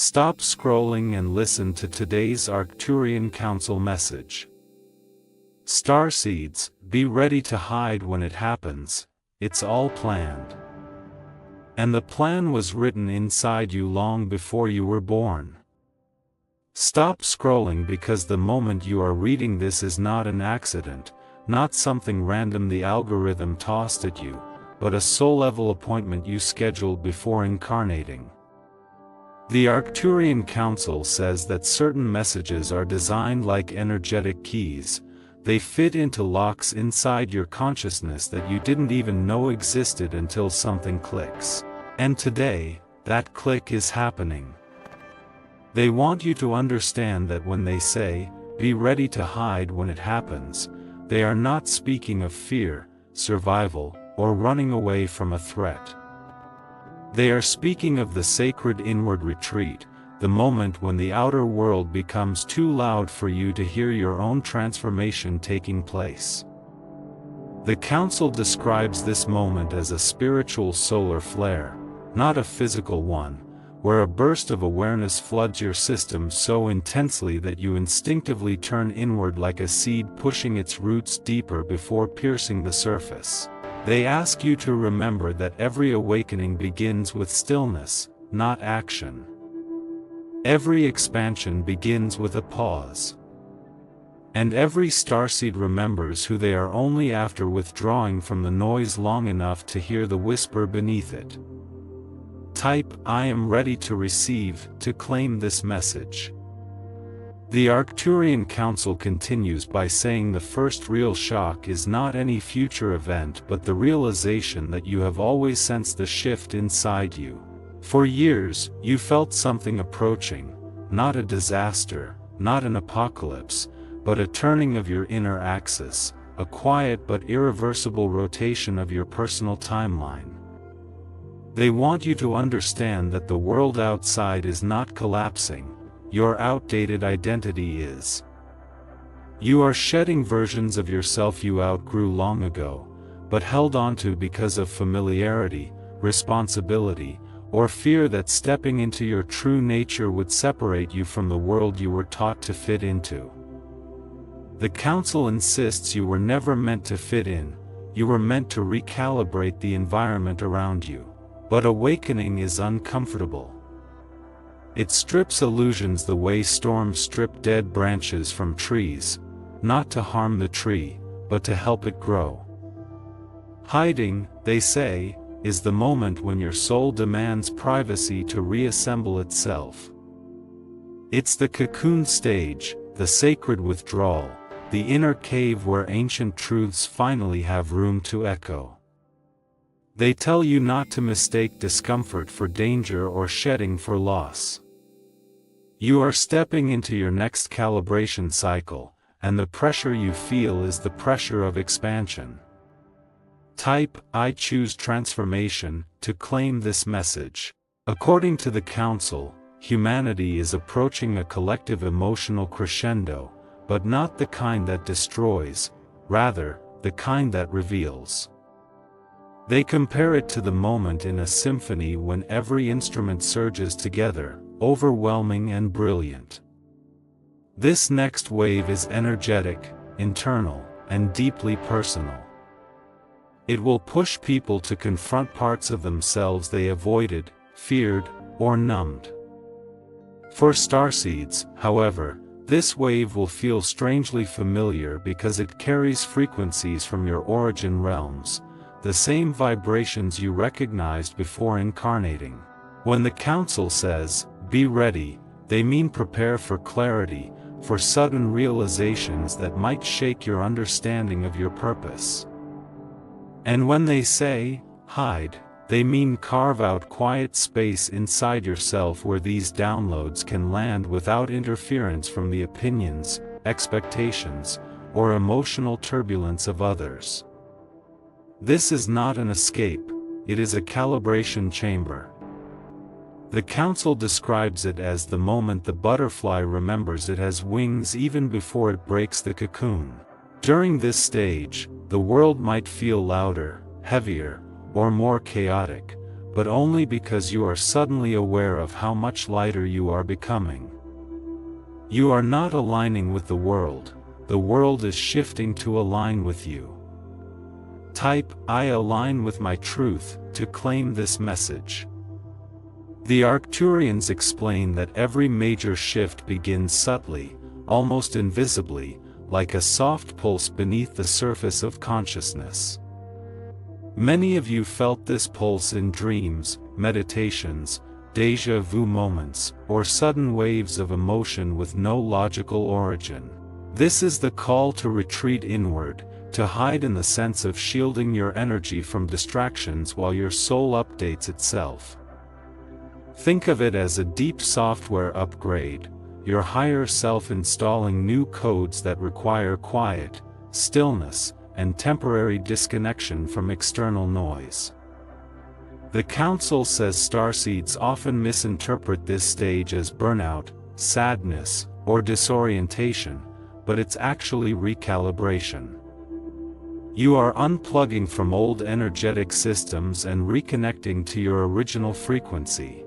Stop scrolling and listen to today's Arcturian Council message. Starseeds, be ready to hide when it happens. It's all planned. And the plan was written inside you long before you were born. Stop scrolling because the moment you are reading this is not an accident, not something random the algorithm tossed at you, but a soul-level appointment you scheduled before incarnating. The Arcturian Council says that certain messages are designed like energetic keys. They fit into locks inside your consciousness that you didn't even know existed until something clicks. And today, that click is happening. They want you to understand that when they say, "Be ready to hide when it happens," they are not speaking of fear, survival, or running away from a threat. They are speaking of the sacred inward retreat, the moment when the outer world becomes too loud for you to hear your own transformation taking place. The Council describes this moment as a spiritual solar flare, not a physical one, where a burst of awareness floods your system so intensely that you instinctively turn inward like a seed pushing its roots deeper before piercing the surface. They ask you to remember that every awakening begins with stillness, not action. Every expansion begins with a pause. And every starseed remembers who they are only after withdrawing from the noise long enough to hear the whisper beneath it. Type, "I am ready to receive," to claim this message. The Arcturian Council continues by saying the first real shock is not any future event but the realization that you have always sensed the shift inside you. For years, you felt something approaching, not a disaster, not an apocalypse, but a turning of your inner axis, a quiet but irreversible rotation of your personal timeline. They want you to understand that the world outside is not collapsing. Your outdated identity is. You are shedding versions of yourself you outgrew long ago, but held onto because of familiarity, responsibility, or fear that stepping into your true nature would separate you from the world you were taught to fit into. The Council insists you were never meant to fit in, you were meant to recalibrate the environment around you. But awakening is uncomfortable. It strips illusions the way storms strip dead branches from trees, not to harm the tree, but to help it grow. Hiding, they say, is the moment when your soul demands privacy to reassemble itself. It's the cocoon stage, the sacred withdrawal, the inner cave where ancient truths finally have room to echo. They tell you not to mistake discomfort for danger or shedding for loss. You are stepping into your next calibration cycle, and the pressure you feel is the pressure of expansion. Type, "I choose transformation," to claim this message. According to the Council, humanity is approaching a collective emotional crescendo, but not the kind that destroys, rather, the kind that reveals. They compare it to the moment in a symphony when every instrument surges together, overwhelming and brilliant. This next wave is energetic, internal, and deeply personal. It will push people to confront parts of themselves they avoided, feared, or numbed. For starseeds, however, this wave will feel strangely familiar because it carries frequencies from your origin realms, the same vibrations you recognized before incarnating. When the Council says, "Be ready," they mean prepare for clarity, for sudden realizations that might shake your understanding of your purpose. And when they say, "Hide," they mean carve out quiet space inside yourself where these downloads can land without interference from the opinions, expectations, or emotional turbulence of others. This is not an escape, it is a calibration chamber. The Council describes it as the moment the butterfly remembers it has wings even before it breaks the cocoon. During this stage, the world might feel louder, heavier, or more chaotic, but only because you are suddenly aware of how much lighter you are becoming. You are not aligning with the world is shifting to align with you. Type, "I align with my truth," to claim this message. The Arcturians explain that every major shift begins subtly, almost invisibly, like a soft pulse beneath the surface of consciousness. Many of you felt this pulse in dreams, meditations, déjà vu moments, or sudden waves of emotion with no logical origin. This is the call to retreat inward, to hide in the sense of shielding your energy from distractions while your soul updates itself. Think of it as a deep software upgrade, your higher self installing new codes that require quiet, stillness, and temporary disconnection from external noise. The Council says starseeds often misinterpret this stage as burnout, sadness, or disorientation, but it's actually recalibration. You are unplugging from old energetic systems and reconnecting to your original frequency.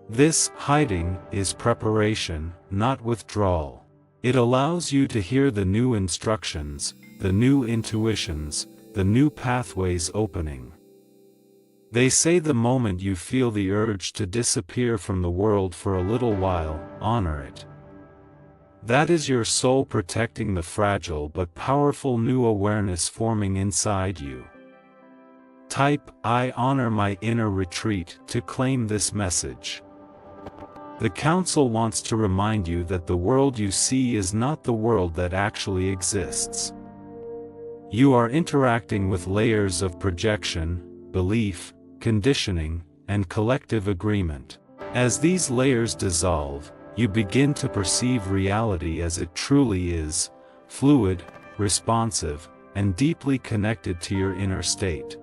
This hiding is preparation, not withdrawal. It allows you to hear the new instructions, the new intuitions, the new pathways opening. They say the moment you feel the urge to disappear from the world for a little while, honor it. That is your soul protecting the fragile but powerful new awareness forming inside you. Type, "I honor my inner retreat," to claim this message. The Council wants to remind you that the world you see is not the world that actually exists. You are interacting with layers of projection, belief, conditioning, and collective agreement. As these layers dissolve, you begin to perceive reality as it truly is, fluid, responsive, and deeply connected to your inner state.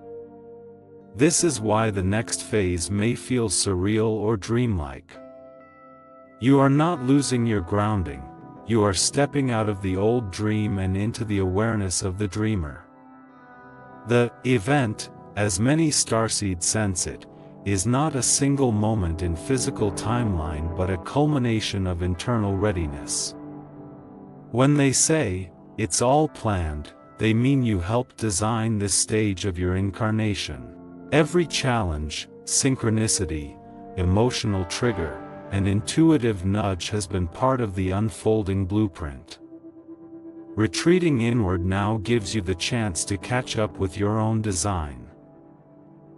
This is why the next phase may feel surreal or dreamlike. You are not losing your grounding, you are stepping out of the old dream and into the awareness of the dreamer. The event, as many starseeds sense it, is not a single moment in physical timeline but a culmination of internal readiness. When they say, "It's all planned," they mean you helped design this stage of your incarnation. Every challenge, synchronicity, emotional trigger, and intuitive nudge has been part of the unfolding blueprint. Retreating inward now gives you the chance to catch up with your own design.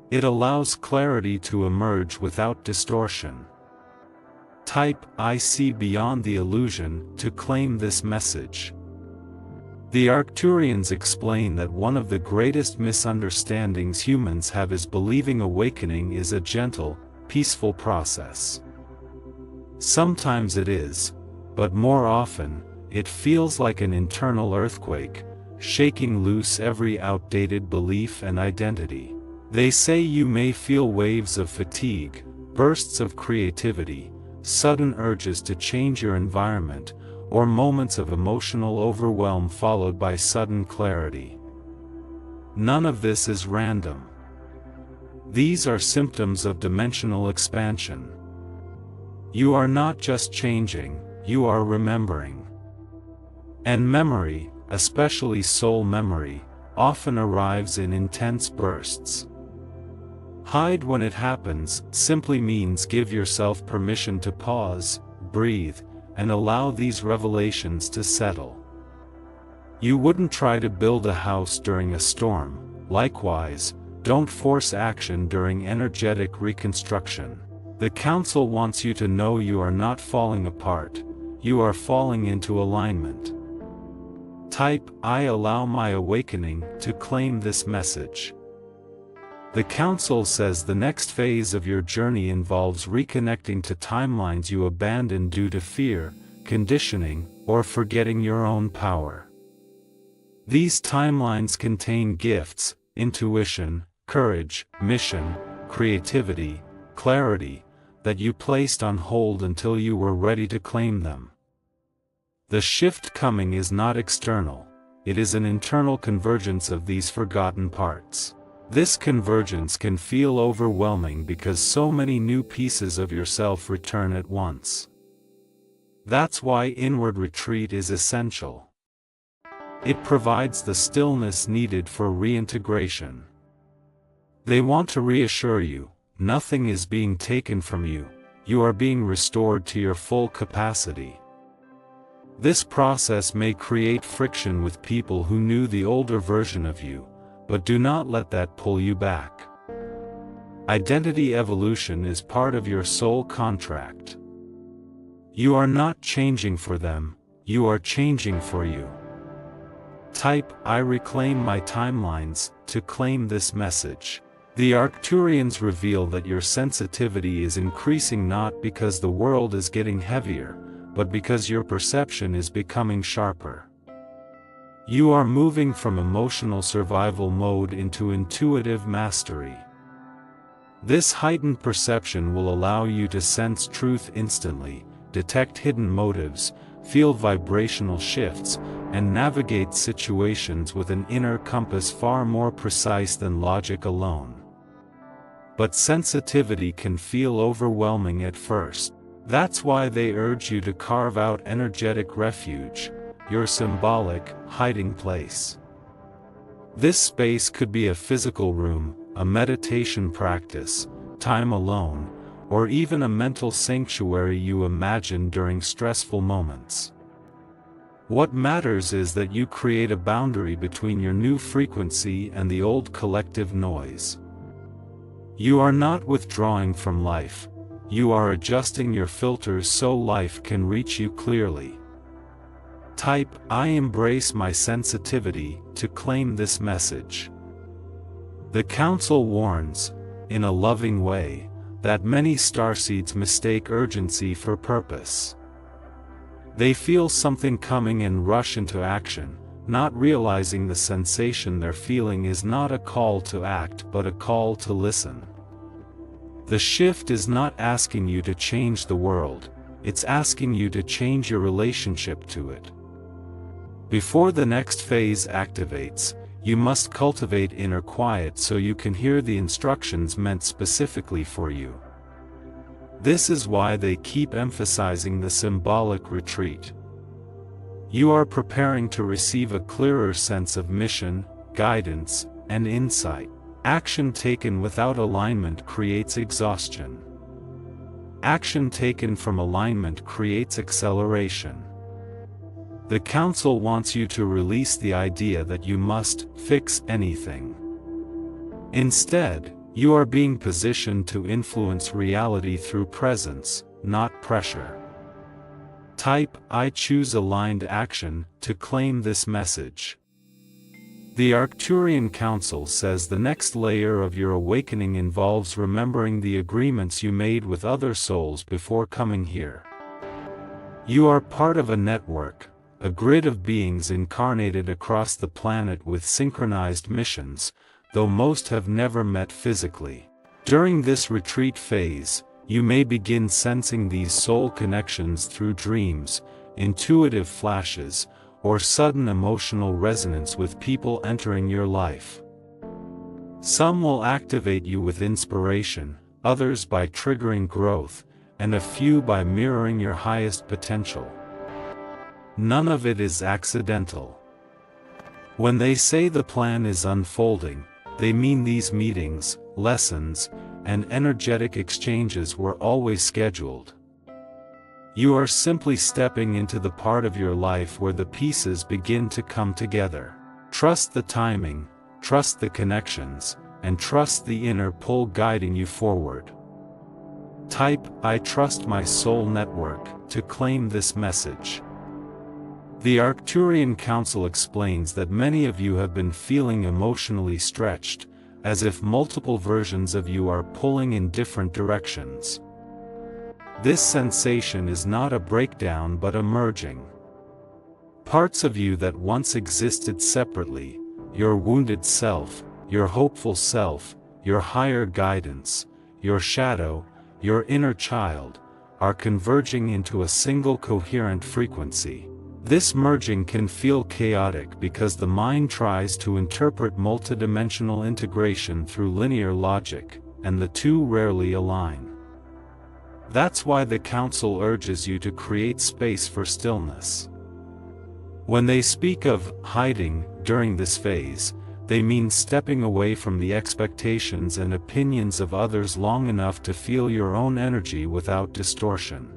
It allows clarity to emerge without distortion. Type, "I see beyond the illusion," to claim this message. The Arcturians explain that one of the greatest misunderstandings humans have is believing awakening is a gentle, peaceful process. Sometimes it is, but more often, it feels like an internal earthquake, shaking loose every outdated belief and identity. They say you may feel waves of fatigue, bursts of creativity, sudden urges to change your environment, or moments of emotional overwhelm followed by sudden clarity. None of this is random. These are symptoms of dimensional expansion. You are not just changing, you are remembering. And memory, especially soul memory, often arrives in intense bursts. Hide when it happens simply means give yourself permission to pause, breathe, and allow these revelations to settle. You wouldn't try to build a house during a storm. Likewise, don't force action during energetic reconstruction. The Council wants you to know you are not falling apart, you are falling into alignment. Type, "I allow my awakening," to claim this message. The Council says the next phase of your journey involves reconnecting to timelines you abandoned due to fear, conditioning, or forgetting your own power. These timelines contain gifts, intuition, courage, mission, creativity, clarity, that you placed on hold until you were ready to claim them. The shift coming is not external, it is an internal convergence of these forgotten parts. This convergence can feel overwhelming because so many new pieces of yourself return at once. That's why inward retreat is essential. It provides the stillness needed for reintegration. They want to reassure you, nothing is being taken from you, you are being restored to your full capacity. This process may create friction with people who knew the older version of you, but do not let that pull you back. Identity evolution is part of your soul contract. You are not changing for them, you are changing for you. Type "I reclaim my timelines" to claim this message. The Arcturians reveal that your sensitivity is increasing not because the world is getting heavier, but because your perception is becoming sharper. You are moving from emotional survival mode into intuitive mastery. This heightened perception will allow you to sense truth instantly, detect hidden motives, feel vibrational shifts, and navigate situations with an inner compass far more precise than logic alone. But sensitivity can feel overwhelming at first. That's why they urge you to carve out energetic refuge, your symbolic hiding place. This space could be a physical room, a meditation practice, time alone, or even a mental sanctuary you imagine during stressful moments. What matters is that you create a boundary between your new frequency and the old collective noise. You are not withdrawing from life, you are adjusting your filters so life can reach you clearly. Type "I embrace my sensitivity" to claim this message. The Council warns, in a loving way, that many starseeds mistake urgency for purpose. They feel something coming and rush into action, not realizing the sensation they're feeling is not a call to act but a call to listen. The shift is not asking you to change the world, it's asking you to change your relationship to it. Before the next phase activates, you must cultivate inner quiet so you can hear the instructions meant specifically for you. This is why they keep emphasizing the symbolic retreat. You are preparing to receive a clearer sense of mission, guidance, and insight. Action taken without alignment creates exhaustion. Action taken from alignment creates acceleration. The Council wants you to release the idea that you must fix anything. Instead, you are being positioned to influence reality through presence, not pressure. Type "I choose aligned action" to claim this message. The Arcturian Council says the next layer of your awakening involves remembering the agreements you made with other souls before coming here. You are part of a network, a grid of beings incarnated across the planet with synchronized missions, though most have never met physically. During this retreat phase, you may begin sensing these soul connections through dreams, intuitive flashes, or sudden emotional resonance with people entering your life. Some will activate you with inspiration, others by triggering growth, and a few by mirroring your highest potential. None of it is accidental. When they say the plan is unfolding, they mean these meetings, lessons, and energetic exchanges were always scheduled. You are simply stepping into the part of your life where the pieces begin to come together. Trust the timing, trust the connections, and trust the inner pull guiding you forward. Type "I trust my soul network" to claim this message. The Arcturian Council explains that many of you have been feeling emotionally stretched, as if multiple versions of you are pulling in different directions. This sensation is not a breakdown but a merging. Parts of you that once existed separately, your wounded self, your hopeful self, your higher guidance, your shadow, your inner child, are converging into a single coherent frequency. This merging can feel chaotic because the mind tries to interpret multidimensional integration through linear logic, and the two rarely align. That's why the Council urges you to create space for stillness. When they speak of hiding during this phase, they mean stepping away from the expectations and opinions of others long enough to feel your own energy without distortion.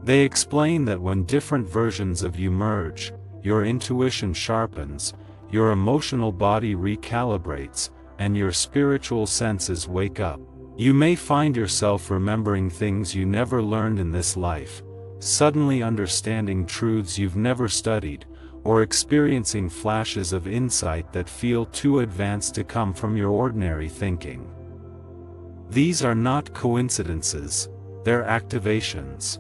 They explain that when different versions of you merge, your intuition sharpens, your emotional body recalibrates, and your spiritual senses wake up. You may find yourself remembering things you never learned in this life, suddenly understanding truths you've never studied, or experiencing flashes of insight that feel too advanced to come from your ordinary thinking. These are not coincidences, they're activations.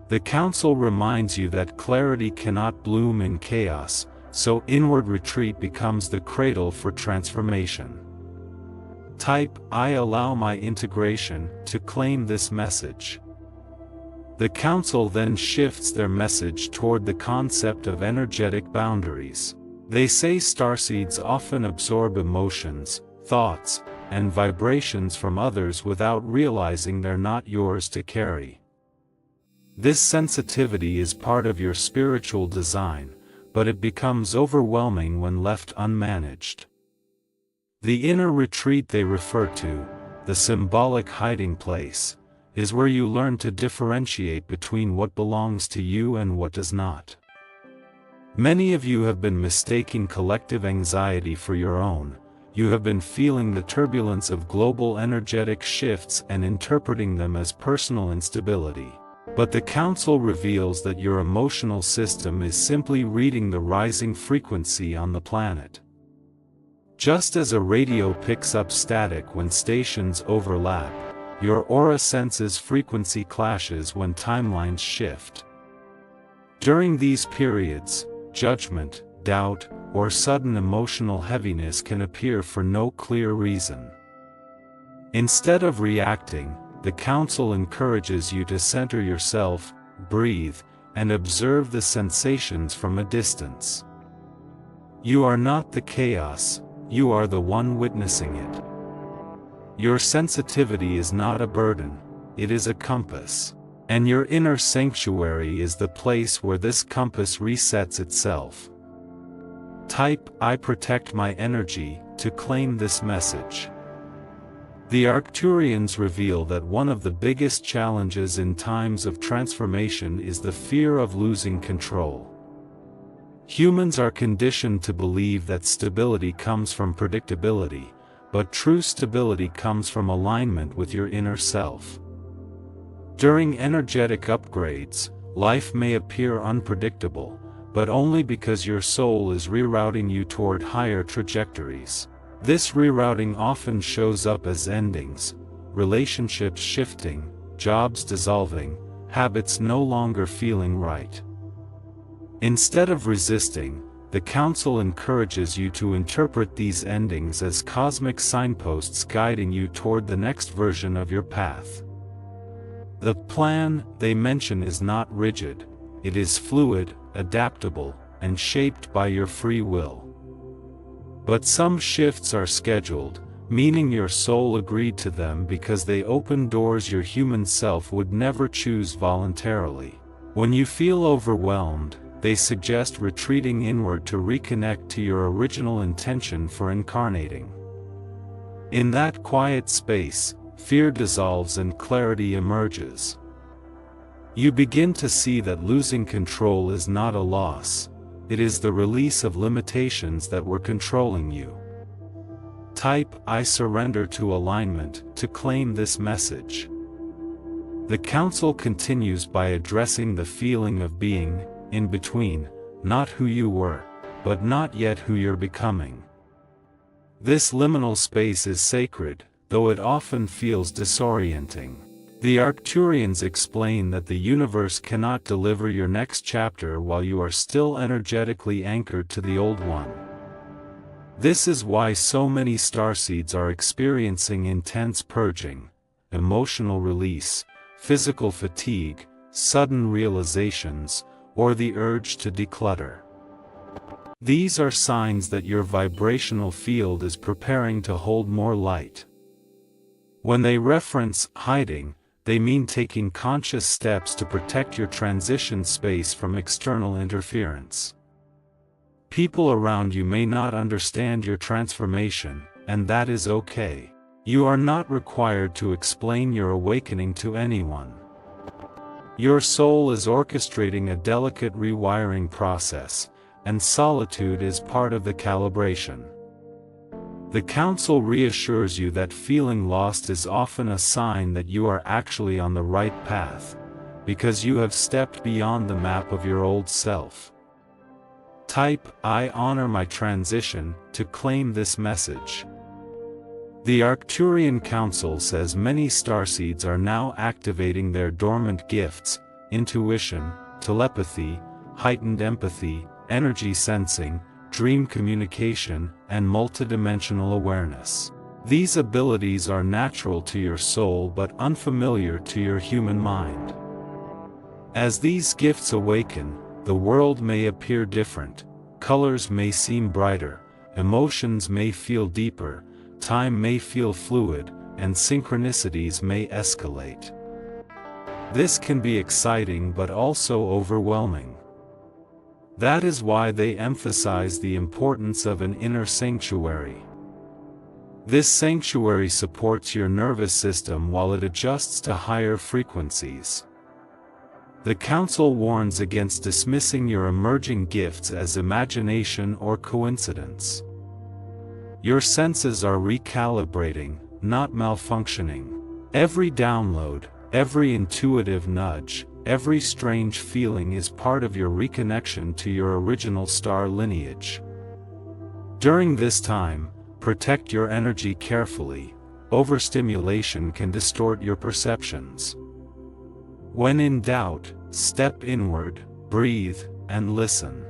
The Council reminds you that clarity cannot bloom in chaos, so inward retreat becomes the cradle for transformation. Type, "I allow my integration," to claim this message. The Council then shifts their message toward the concept of energetic boundaries. They say starseeds often absorb emotions, thoughts, and vibrations from others without realizing they're not yours to carry. This sensitivity is part of your spiritual design, but it becomes overwhelming when left unmanaged. The inner retreat they refer to, the symbolic hiding place, is where you learn to differentiate between what belongs to you and what does not. Many of you have been mistaking collective anxiety for your own. You have been feeling the turbulence of global energetic shifts and interpreting them as personal instability. But the Council reveals that your emotional system is simply reading the rising frequency on the planet. Just as a radio picks up static when stations overlap, your aura senses frequency clashes when timelines shift. During these periods, judgment, doubt, or sudden emotional heaviness can appear for no clear reason. Instead of reacting, the Council encourages you to center yourself, breathe, and observe the sensations from a distance. You are not the chaos, you are the one witnessing it. Your sensitivity is not a burden, it is a compass. And your inner sanctuary is the place where this compass resets itself. Type, "I protect my energy," to claim this message. The Arcturians reveal that one of the biggest challenges in times of transformation is the fear of losing control. Humans are conditioned to believe that stability comes from predictability, but true stability comes from alignment with your inner self. During energetic upgrades, life may appear unpredictable, but only because your soul is rerouting you toward higher trajectories. This rerouting often shows up as endings, relationships shifting, jobs dissolving, habits no longer feeling right. Instead of resisting, the Council encourages you to interpret these endings as cosmic signposts guiding you toward the next version of your path. The plan, they mention, is not rigid, it is fluid, adaptable, and shaped by your free will. But some shifts are scheduled, meaning your soul agreed to them because they open doors your human self would never choose voluntarily. When you feel overwhelmed, they suggest retreating inward to reconnect to your original intention for incarnating. In that quiet space, fear dissolves and clarity emerges. You begin to see that losing control is not a loss. It is the release of limitations that were controlling you. Type, "I surrender to alignment," to claim this message. The Council continues by addressing the feeling of being in between, not who you were, but not yet who you're becoming. This liminal space is sacred, though it often feels disorienting. The Arcturians explain that the universe cannot deliver your next chapter while you are still energetically anchored to the old one. This is why so many starseeds are experiencing intense purging, emotional release, physical fatigue, sudden realizations, or the urge to declutter. These are signs that your vibrational field is preparing to hold more light. When they reference hiding, they mean taking conscious steps to protect your transition space from external interference. People around you may not understand your transformation, and that is okay. You are not required to explain your awakening to anyone. Your soul is orchestrating a delicate rewiring process, and solitude is part of the calibration. The council reassures you that feeling lost is often a sign that you are actually on the right path, because you have stepped beyond the map of your old self. Type "I honor my transition" to claim this message. The Arcturian Council says many starseeds are now activating their dormant gifts: intuition, telepathy, heightened empathy, energy sensing, dream communication, and multidimensional awareness. These abilities are natural to your soul but unfamiliar to your human mind. As these gifts awaken, the world may appear different, colors may seem brighter, emotions may feel deeper, time may feel fluid, and synchronicities may escalate. This can be exciting but also overwhelming. That is why they emphasize the importance of an inner sanctuary. This sanctuary supports your nervous system while it adjusts to higher frequencies. The Council warns against dismissing your emerging gifts as imagination or coincidence. Your senses are recalibrating, not malfunctioning. Every download, every intuitive nudge, every strange feeling is part of your reconnection to your original star lineage. During this time, protect your energy carefully. Overstimulation can distort your perceptions. When in doubt, step inward, breathe, and listen.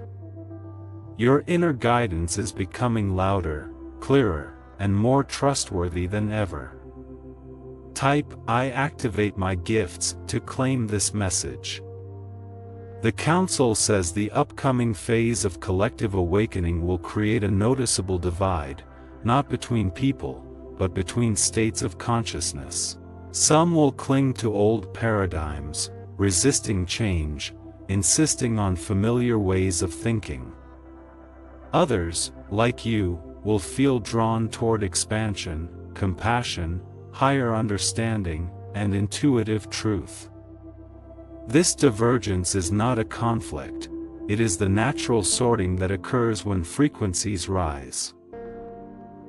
Your inner guidance is becoming louder, clearer, and more trustworthy than ever. Type "I activate my gifts" to claim this message. The Council says the upcoming phase of collective awakening will create a noticeable divide, not between people, but between states of consciousness. Some will cling to old paradigms, resisting change, insisting on familiar ways of thinking. Others, like you, will feel drawn toward expansion, compassion, higher understanding, and intuitive truth. This divergence is not a conflict, it is the natural sorting that occurs when frequencies rise.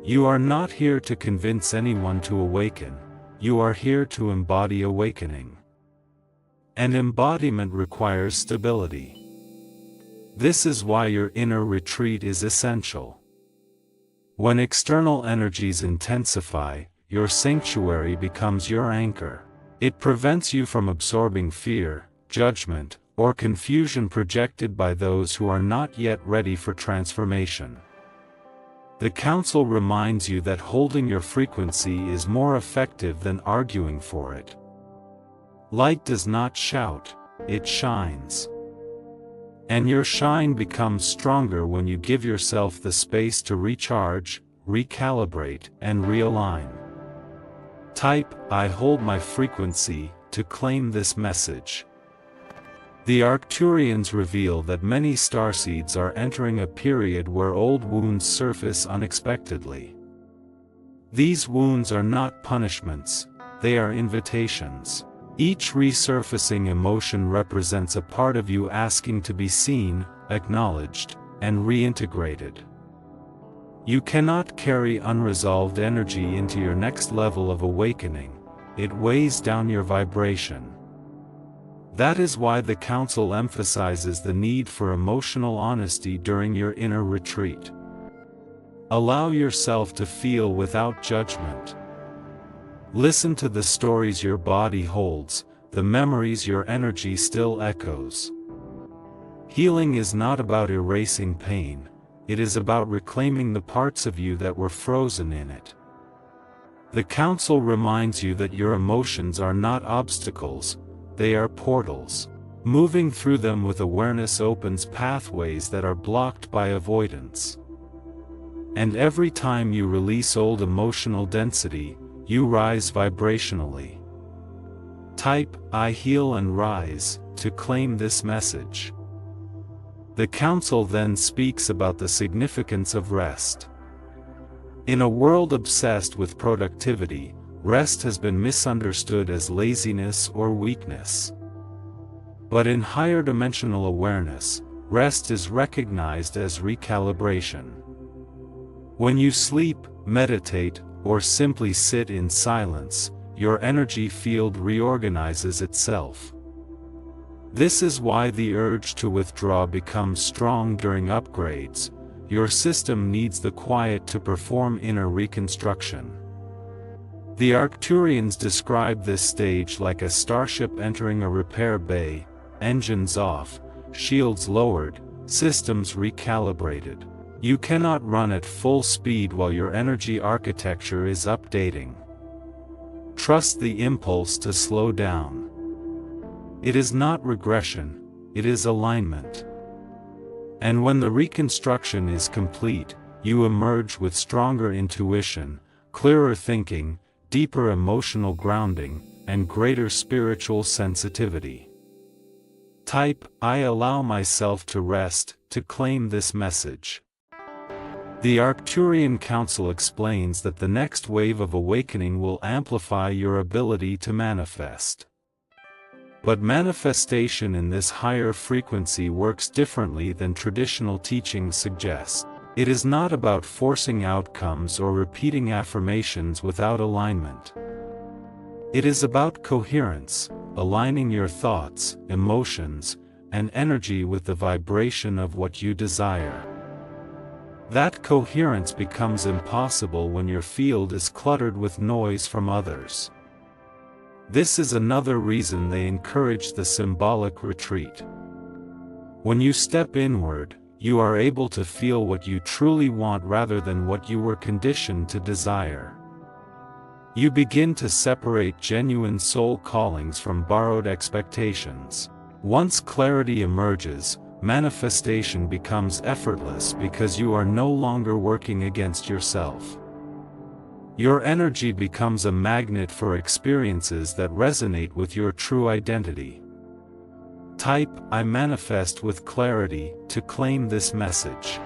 You are not here to convince anyone to awaken, you are here to embody awakening. And embodiment requires stability. This is why your inner retreat is essential. When external energies intensify, your sanctuary becomes your anchor. It prevents you from absorbing fear, judgment, or confusion projected by those who are not yet ready for transformation. The Council reminds you that holding your frequency is more effective than arguing for it. Light does not shout, it shines. And your shine becomes stronger when you give yourself the space to recharge, recalibrate, and realign. Type "I hold my frequency" to claim this message. The Arcturians reveal that many starseeds are entering a period where old wounds surface unexpectedly. These wounds are not punishments, they are invitations. Each resurfacing emotion represents a part of you asking to be seen, acknowledged, and reintegrated. You cannot carry unresolved energy into your next level of awakening, it weighs down your vibration. That is why the Council emphasizes the need for emotional honesty during your inner retreat. Allow yourself to feel without judgment. Listen to the stories your body holds, the memories your energy still echoes. Healing is not about erasing pain, it is about reclaiming the parts of you that were frozen in it. The Council reminds you that your emotions are not obstacles, they are portals. Moving through them with awareness opens pathways that are blocked by avoidance. And every time you release old emotional density, you rise vibrationally. Type "I heal and rise" to claim this message. The council then speaks about the significance of rest. In a world obsessed with productivity, rest has been misunderstood as laziness or weakness. But in higher dimensional awareness, rest is recognized as recalibration. When you sleep, meditate, or simply sit in silence, your energy field reorganizes itself. This is why the urge to withdraw becomes strong during upgrades. Your system needs the quiet to perform inner reconstruction. The Arcturians describe this stage like a starship entering a repair bay, engines off, shields lowered, systems recalibrated. You cannot run at full speed while your energy architecture is updating. Trust the impulse to slow down. It is not regression, it is alignment. And when the reconstruction is complete, you emerge with stronger intuition, clearer thinking, deeper emotional grounding, and greater spiritual sensitivity. Type "I allow myself to rest" to claim this message. The Arcturian Council explains that the next wave of awakening will amplify your ability to manifest. But manifestation in this higher frequency works differently than traditional teachings suggest. It is not about forcing outcomes or repeating affirmations without alignment. It is about coherence, aligning your thoughts, emotions, and energy with the vibration of what you desire. That coherence becomes impossible when your field is cluttered with noise from others. This is another reason they encourage the symbolic retreat. When you step inward, you are able to feel what you truly want rather than what you were conditioned to desire. You begin to separate genuine soul callings from borrowed expectations. Once clarity emerges, manifestation becomes effortless because you are no longer working against yourself. Your energy becomes a magnet for experiences that resonate with your true identity. Type "I manifest with clarity" to claim this message.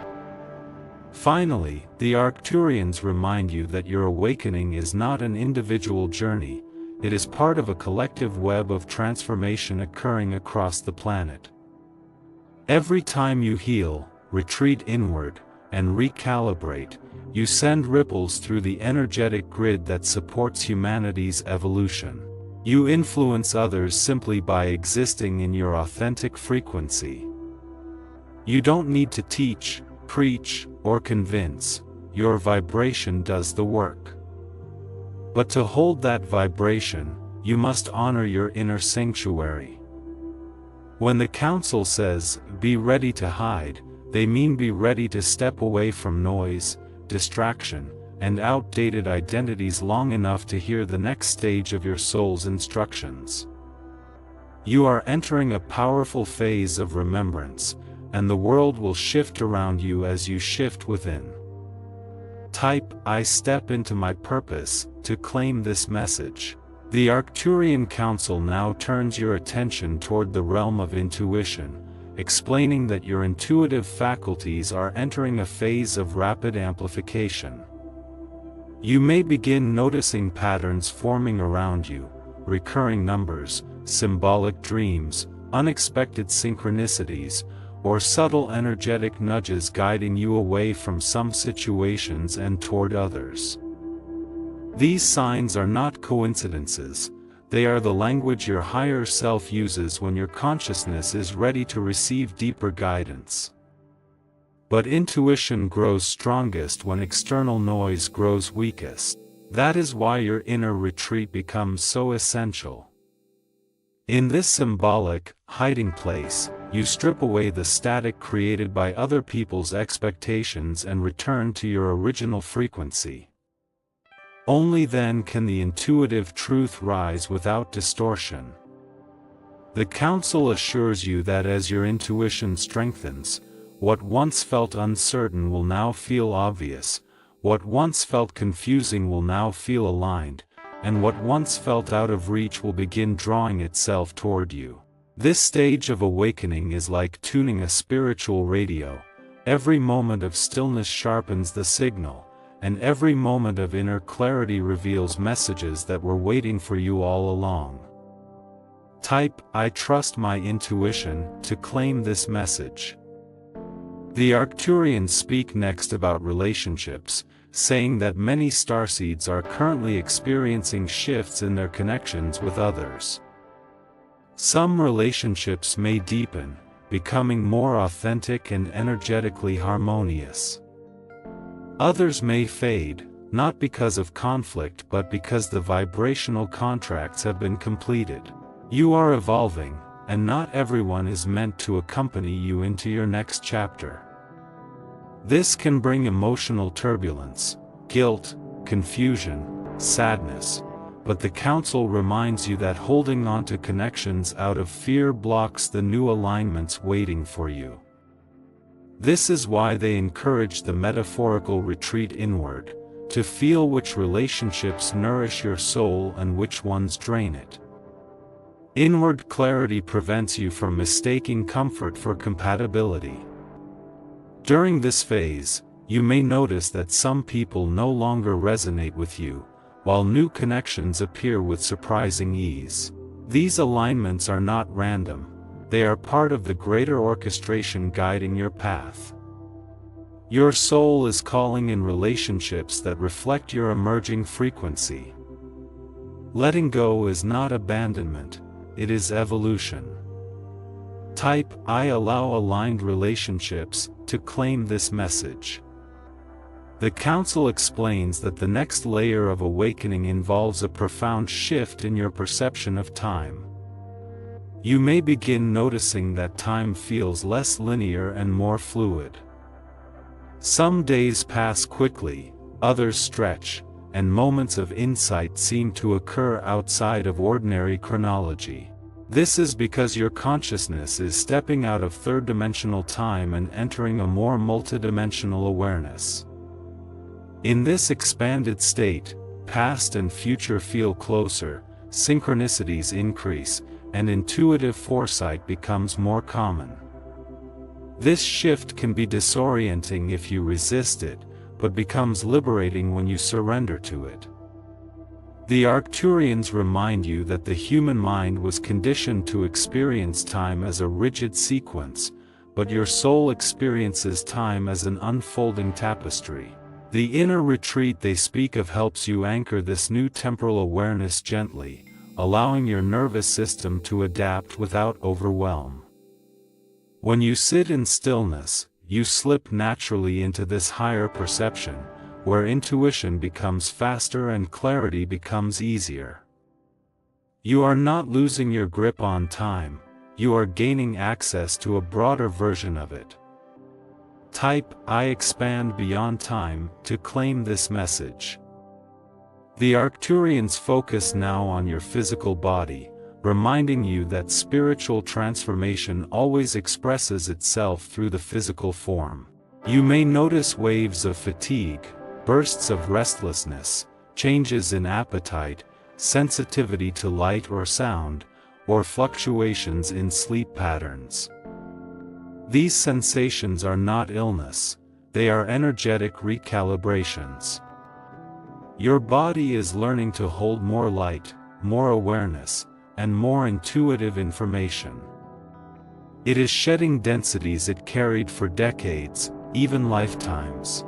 Finally, the Arcturians remind you that your awakening is not an individual journey, it is part of a collective web of transformation occurring across the planet. Every time you heal, retreat inward, and recalibrate, you send ripples through the energetic grid that supports humanity's evolution. You influence others simply by existing in your authentic frequency. You don't need to teach, preach, or convince, your vibration does the work. But to hold that vibration, you must honor your inner sanctuary. When the council says, "Be ready to hide," they mean be ready to step away from noise, distraction, and outdated identities long enough to hear the next stage of your soul's instructions. You are entering a powerful phase of remembrance, and the world will shift around you as you shift within. Type "I step into my purpose" to claim this message. The Arcturian Council now turns your attention toward the realm of intuition, explaining that your intuitive faculties are entering a phase of rapid amplification. You may begin noticing patterns forming around you, recurring numbers, symbolic dreams, unexpected synchronicities, or subtle energetic nudges guiding you away from some situations and toward others. These signs are not coincidences, they are the language your higher self uses when your consciousness is ready to receive deeper guidance. But intuition grows strongest when external noise grows weakest. That is why your inner retreat becomes so essential. In this symbolic, hiding place, you strip away the static created by other people's expectations and return to your original frequency. Only then can the intuitive truth rise without distortion. The council assures you that as your intuition strengthens, what once felt uncertain will now feel obvious, what once felt confusing will now feel aligned, and what once felt out of reach will begin drawing itself toward you. This stage of awakening is like tuning a spiritual radio. Every moment of stillness sharpens the signal, and every moment of inner clarity reveals messages that were waiting for you all along. Type "I trust my intuition" to claim this message. The Arcturians speak next about relationships, saying that many starseeds are currently experiencing shifts in their connections with others. Some relationships may deepen, becoming more authentic and energetically harmonious. Others may fade, not because of conflict but because the vibrational contracts have been completed. You are evolving, and not everyone is meant to accompany you into your next chapter. This can bring emotional turbulence, guilt, confusion, sadness, but the council reminds you that holding on to connections out of fear blocks the new alignments waiting for you. This is why they encourage the metaphorical retreat inward, to feel which relationships nourish your soul and which ones drain it. Inward clarity prevents you from mistaking comfort for compatibility. During this phase, you may notice that some people no longer resonate with you, while new connections appear with surprising ease. These alignments are not random, they are part of the greater orchestration guiding your path. Your soul is calling in relationships that reflect your emerging frequency. Letting go is not abandonment, it is evolution. Type "I allow aligned relationships" to claim this message. The council explains that the next layer of awakening involves a profound shift in your perception of time. You may begin noticing that time feels less linear and more fluid. Some days pass quickly, others stretch, and moments of insight seem to occur outside of ordinary chronology. This is because your consciousness is stepping out of third-dimensional time and entering a more multidimensional awareness. In this expanded state, past and future feel closer, synchronicities increase, and intuitive foresight becomes more common. This shift can be disorienting if you resist it, but becomes liberating when you surrender to it. The Arcturians remind you that the human mind was conditioned to experience time as a rigid sequence, but your soul experiences time as an unfolding tapestry. The inner retreat they speak of helps you anchor this new temporal awareness gently, allowing your nervous system to adapt without overwhelm. When you sit in stillness, you slip naturally into this higher perception, where intuition becomes faster and clarity becomes easier. You are not losing your grip on time, you are gaining access to a broader version of it. Type "I expand beyond time" to claim this message. The Arcturians focus now on your physical body, reminding you that spiritual transformation always expresses itself through the physical form. You may notice waves of fatigue, bursts of restlessness, changes in appetite, sensitivity to light or sound, or fluctuations in sleep patterns. These sensations are not illness, they are energetic recalibrations. Your body is learning to hold more light, more awareness, and more intuitive information. It is shedding densities it carried for decades, even lifetimes.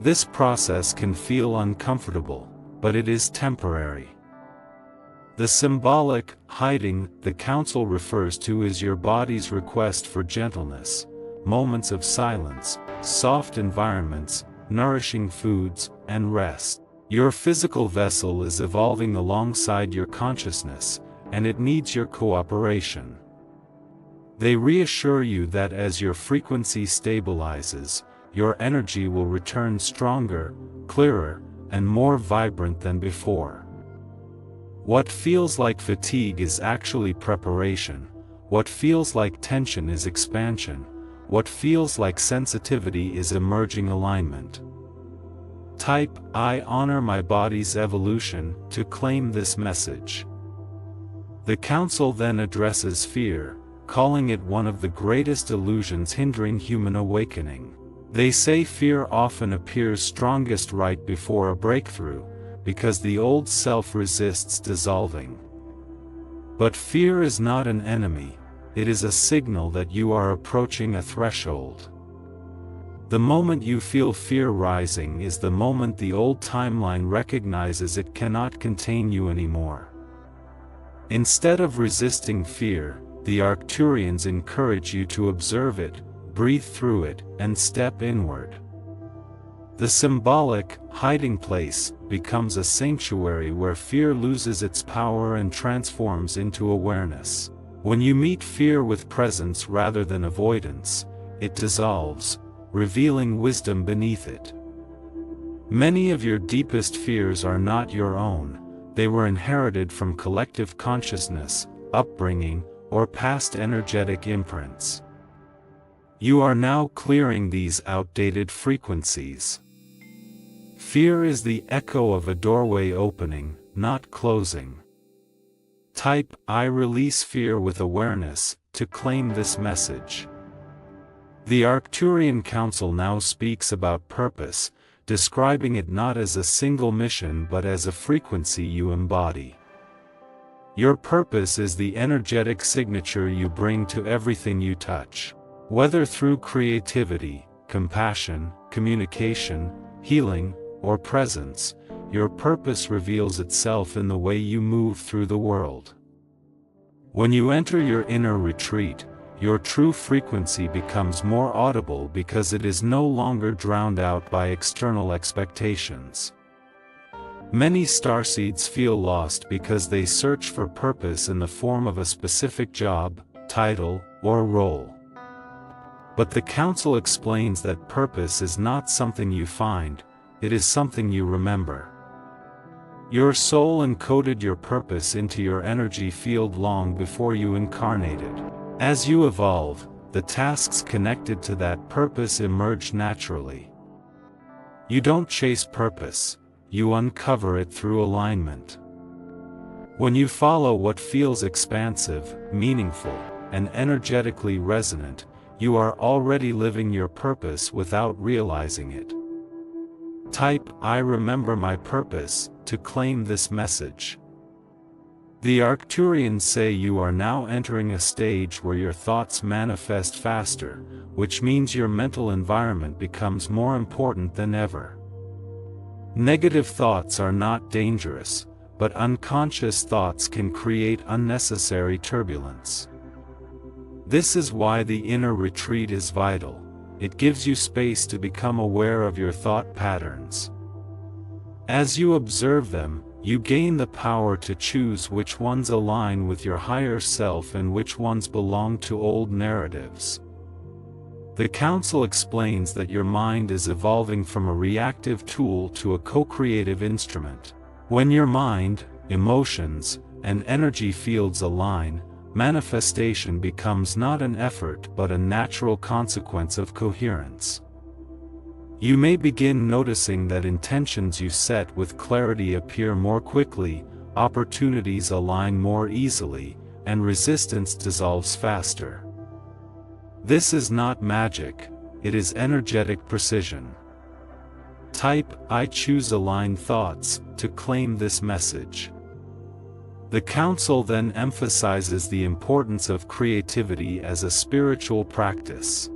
This process can feel uncomfortable, but it is temporary. The symbolic hiding the council refers to is your body's request for gentleness, moments of silence, soft environments, nourishing foods, and rest. Your physical vessel is evolving alongside your consciousness, and it needs your cooperation. They reassure you that as your frequency stabilizes, your energy will return stronger, clearer, and more vibrant than before. What feels like fatigue is actually preparation. What feels like tension is expansion. What feels like sensitivity is emerging alignment. Type, "I honor my body's evolution," to claim this message. The council then addresses fear, calling it one of the greatest illusions hindering human awakening. They say fear often appears strongest right before a breakthrough, because the old self resists dissolving. But fear is not an enemy, it is a signal that you are approaching a threshold. The moment you feel fear rising is the moment the old timeline recognizes it cannot contain you anymore. Instead of resisting fear, the Arcturians encourage you to observe it, breathe through it, and step inward. The symbolic, hiding place, becomes a sanctuary where fear loses its power and transforms into awareness. When you meet fear with presence rather than avoidance, it dissolves, revealing wisdom beneath it. Many of your deepest fears are not your own, they were inherited from collective consciousness, upbringing, or past energetic imprints. You are now clearing these outdated frequencies. Fear is the echo of a doorway opening, not closing. Type, "I release fear with awareness," to claim this message. The Arcturian Council now speaks about purpose, describing it not as a single mission but as a frequency you embody. Your purpose is the energetic signature you bring to everything you touch. Whether through creativity, compassion, communication, healing, or presence, your purpose reveals itself in the way you move through the world. When you enter your inner retreat, your true frequency becomes more audible because it is no longer drowned out by external expectations. Many starseeds feel lost because they search for purpose in the form of a specific job, title, or role. But the Council explains that purpose is not something you find, it is something you remember. Your soul encoded your purpose into your energy field long before you incarnated. As you evolve, the tasks connected to that purpose emerge naturally. You don't chase purpose, you uncover it through alignment. When you follow what feels expansive, meaningful, and energetically resonant, you are already living your purpose without realizing it. Type, "I remember my purpose," to claim this message. The Arcturians say you are now entering a stage where your thoughts manifest faster, which means your mental environment becomes more important than ever. Negative thoughts are not dangerous, but unconscious thoughts can create unnecessary turbulence. This is why the inner retreat is vital. It gives you space to become aware of your thought patterns. As you observe them, you gain the power to choose which ones align with your higher self and which ones belong to old narratives. The Council explains that your mind is evolving from a reactive tool to a co-creative instrument. When your mind, emotions, and energy fields align, manifestation becomes not an effort but a natural consequence of coherence. You may begin noticing that intentions you set with clarity appear more quickly, opportunities align more easily, and resistance dissolves faster. This is not magic, it is energetic precision. Type, "I choose aligned thoughts," to claim this message. The Council then emphasizes the importance of creativity as a spiritual practice.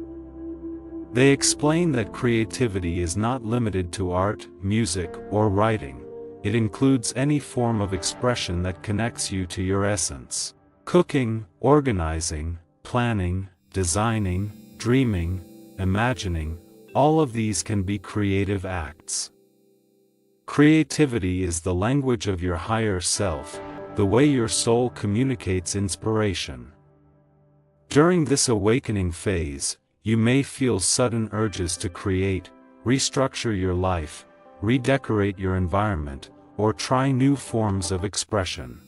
They explain that creativity is not limited to art, music, or writing. It includes any form of expression that connects you to your essence. Cooking, organizing, planning, designing, dreaming, imagining, all of these can be creative acts. Creativity is the language of your higher self, the way your soul communicates inspiration. During this awakening phase, you may feel sudden urges to create, restructure your life, redecorate your environment, or try new forms of expression.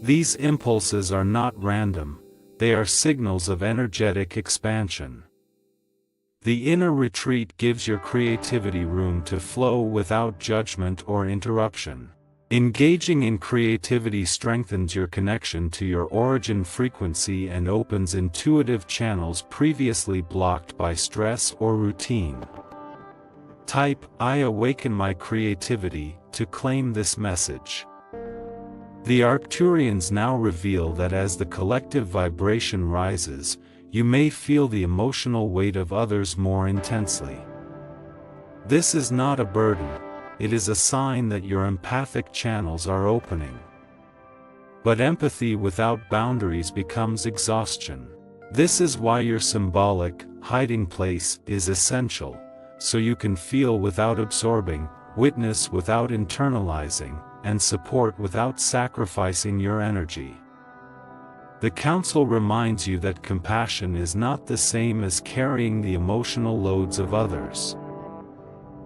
These impulses are not random, they are signals of energetic expansion. The inner retreat gives your creativity room to flow without judgment or interruption. Engaging in creativity strengthens your connection to your origin frequency and opens intuitive channels previously blocked by stress or routine. Type, "I awaken my creativity," to claim this message. The Arcturians now reveal that as the collective vibration rises, you may feel the emotional weight of others more intensely. This is not a burden. It is a sign that your empathic channels are opening. But empathy without boundaries becomes exhaustion. This is why your symbolic, hiding place is essential, so you can feel without absorbing, witness without internalizing, and support without sacrificing your energy. The Council reminds you that compassion is not the same as carrying the emotional loads of others.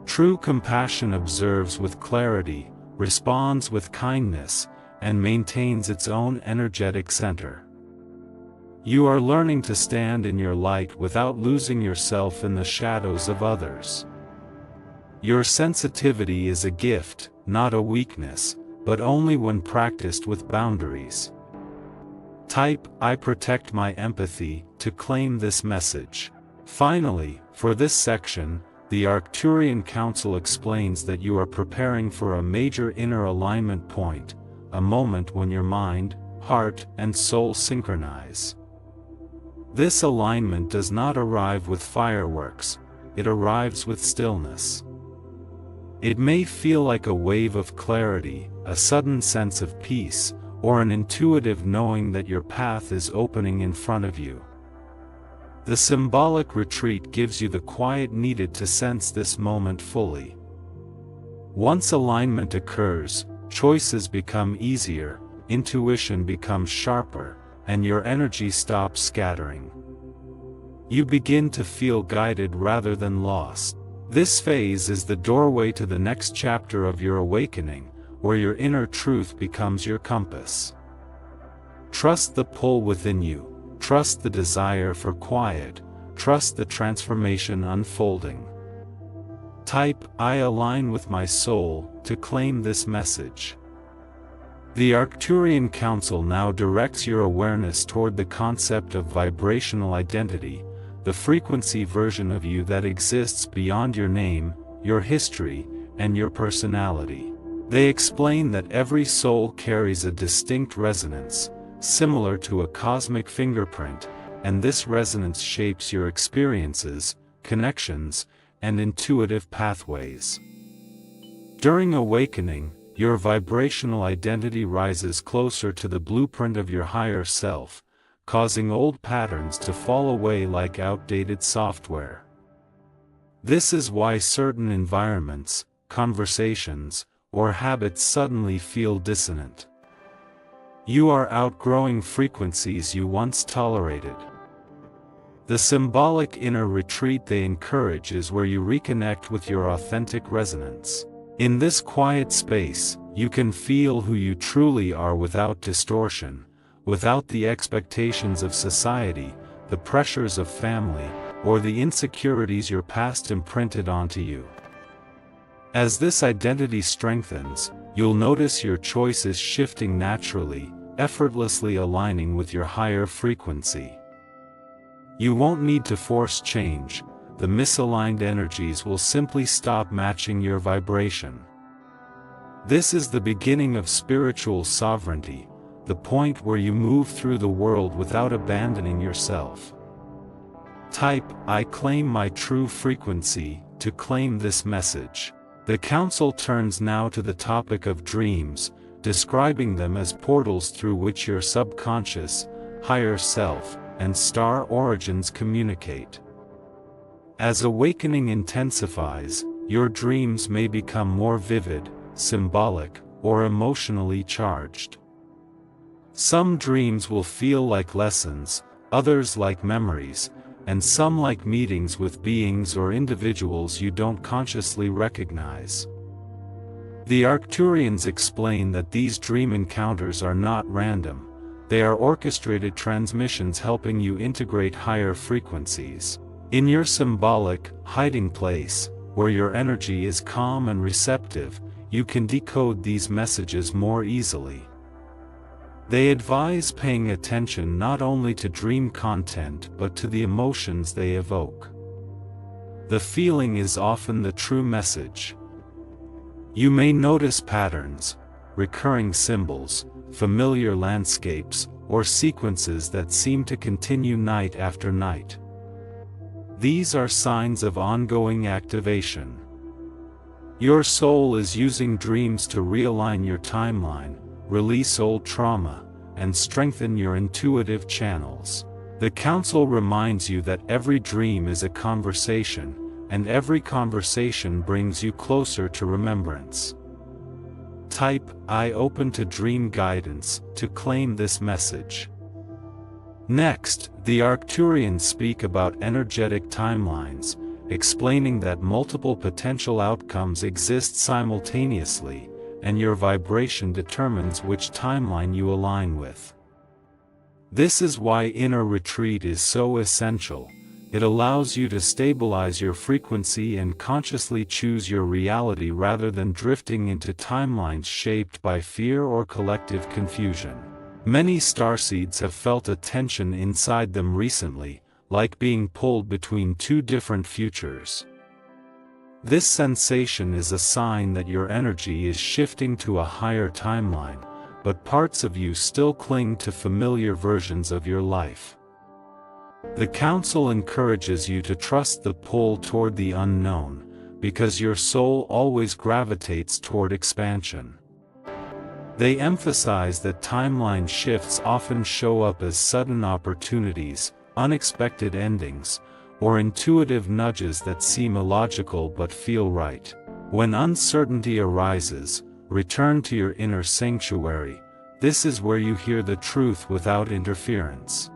True compassion observes with clarity, responds with kindness, and maintains its own energetic center. You are learning to stand in your light without losing yourself in the shadows of others. Your sensitivity is a gift, not a weakness, but only when practiced with boundaries. Type, "I protect my empathy," to claim this message. Finally, for this section, the Arcturian Council explains that you are preparing for a major inner alignment point, a moment when your mind, heart, and soul synchronize. This alignment does not arrive with fireworks, it arrives with stillness. It may feel like a wave of clarity, a sudden sense of peace, or an intuitive knowing that your path is opening in front of you. The symbolic retreat gives you the quiet needed to sense this moment fully. Once alignment occurs, choices become easier, intuition becomes sharper, and your energy stops scattering. You begin to feel guided rather than lost. This phase is the doorway to the next chapter of your awakening, where your inner truth becomes your compass. Trust the pull within you. Trust the desire for quiet, trust the transformation unfolding. Type, "I align with my soul," to claim this message. The Arcturian Council now directs your awareness toward the concept of vibrational identity, the frequency version of you that exists beyond your name, your history, and your personality. They explain that every soul carries a distinct resonance, similar to a cosmic fingerprint, and this resonance shapes your experiences, connections, and intuitive pathways. During awakening, your vibrational identity rises closer to the blueprint of your higher self, causing old patterns to fall away like outdated software. This is why certain environments, conversations, or habits suddenly feel dissonant. You are outgrowing frequencies you once tolerated. The symbolic inner retreat they encourage is where you reconnect with your authentic resonance. In this quiet space, you can feel who you truly are without distortion, without the expectations of society, the pressures of family, or the insecurities your past imprinted onto you. As this identity strengthens, you'll notice your choices shifting naturally, effortlessly aligning with your higher frequency. You won't need to force change, the misaligned energies will simply stop matching your vibration. This is the beginning of spiritual sovereignty, the point where you move through the world without abandoning yourself. Type, "I claim my true frequency," to claim this message. The Council turns now to the topic of dreams, describing them as portals through which your subconscious, higher self, and star origins communicate. As awakening intensifies, your dreams may become more vivid, symbolic, or emotionally charged. Some dreams will feel like lessons, others like memories, and some like meetings with beings or individuals you don't consciously recognize. The Arcturians explain that these dream encounters are not random, they are orchestrated transmissions helping you integrate higher frequencies. In your symbolic, hiding place, where your energy is calm and receptive, you can decode these messages more easily. They advise paying attention not only to dream content but to the emotions they evoke. The feeling is often the true message. You may notice patterns, recurring symbols, familiar landscapes, or sequences that seem to continue night after night. These are signs of ongoing activation. Your soul is using dreams to realign your timeline, release old trauma, and strengthen your intuitive channels. The Council reminds you that every dream is a conversation, and every conversation brings you closer to remembrance. Type I open to dream guidance to claim this message. Next, the Arcturians speak about energetic timelines, explaining that multiple potential outcomes exist simultaneously, and your vibration determines which timeline you align with. This is why inner retreat is so essential. It allows you to stabilize your frequency and consciously choose your reality rather than drifting into timelines shaped by fear or collective confusion. Many starseeds have felt a tension inside them recently, like being pulled between two different futures. This sensation is a sign that your energy is shifting to a higher timeline, but parts of you still cling to familiar versions of your life. The Council encourages you to trust the pull toward the unknown, because your soul always gravitates toward expansion. They emphasize that timeline shifts often show up as sudden opportunities, unexpected endings, or intuitive nudges that seem illogical but feel right. When uncertainty arises, return to your inner sanctuary. This is where you hear the truth without interference.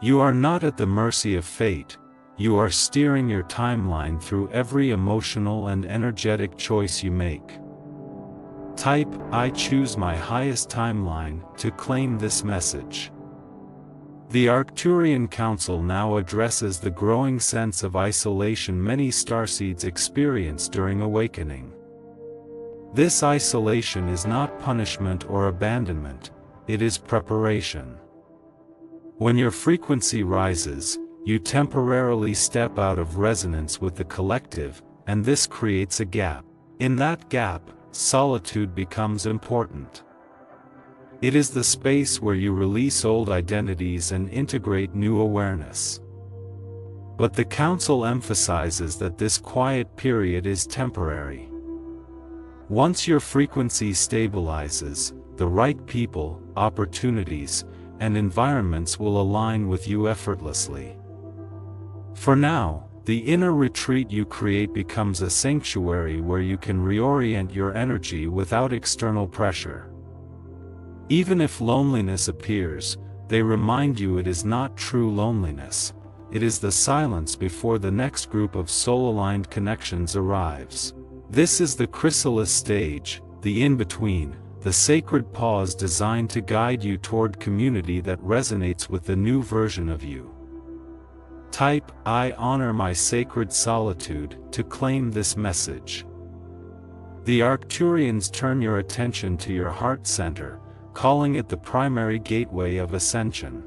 You are not at the mercy of fate, you are steering your timeline through every emotional and energetic choice you make. Type I choose my highest timeline to claim this message. The Arcturian Council now addresses the growing sense of isolation many starseeds experience during awakening. This isolation is not punishment or abandonment, it is preparation. When your frequency rises, you temporarily step out of resonance with the collective, and this creates a gap. In that gap, solitude becomes important. It is the space where you release old identities and integrate new awareness. But the Council emphasizes that this quiet period is temporary. Once your frequency stabilizes, the right people, opportunities, and environments will align with you effortlessly. For now, the inner retreat you create becomes a sanctuary where you can reorient your energy without external pressure. Even if loneliness appears, they remind you it is not true loneliness, it is the silence before the next group of soul-aligned connections arrives. This is the chrysalis stage, the in-between, the sacred pause designed to guide you toward community that resonates with the new version of you. Type I honor my sacred solitude to claim this message. The Arcturians turn your attention to your heart center, calling it the primary gateway of ascension.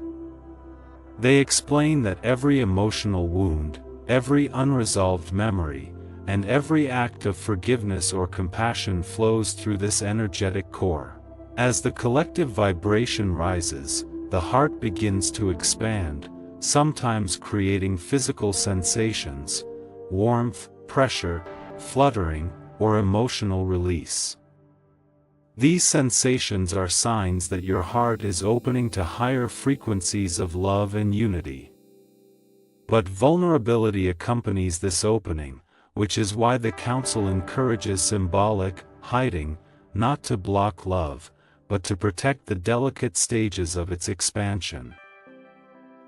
They explain that every emotional wound, every unresolved memory, and every act of forgiveness or compassion flows through this energetic core. As the collective vibration rises, the heart begins to expand, sometimes creating physical sensations, warmth, pressure, fluttering, or emotional release. These sensations are signs that your heart is opening to higher frequencies of love and unity. But vulnerability accompanies this opening, which is why the Council encourages symbolic hiding, not to block love, but to protect the delicate stages of its expansion.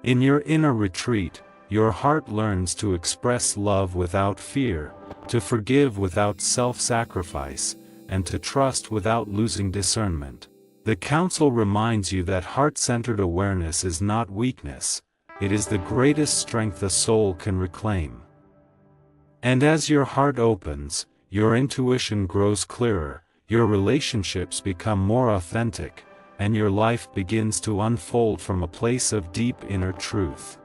In your inner retreat, your heart learns to express love without fear, to forgive without self-sacrifice, and to trust without losing discernment. The council reminds you that heart-centered awareness is not weakness, it is the greatest strength a soul can reclaim. And as your heart opens, your intuition grows clearer, your relationships become more authentic, and your life begins to unfold from a place of deep inner truth.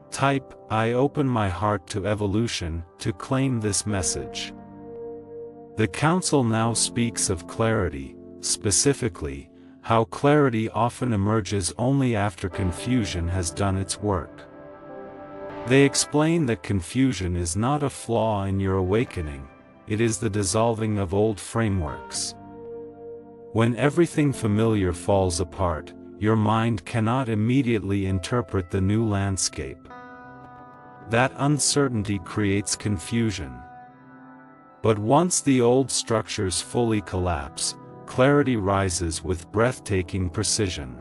Type, I open my heart to evolution, to claim this message. The council now speaks of clarity, specifically, how clarity often emerges only after confusion has done its work. They explain that confusion is not a flaw in your awakening, it is the dissolving of old frameworks. When everything familiar falls apart, your mind cannot immediately interpret the new landscape. That uncertainty creates confusion. But once the old structures fully collapse, clarity rises with breathtaking precision.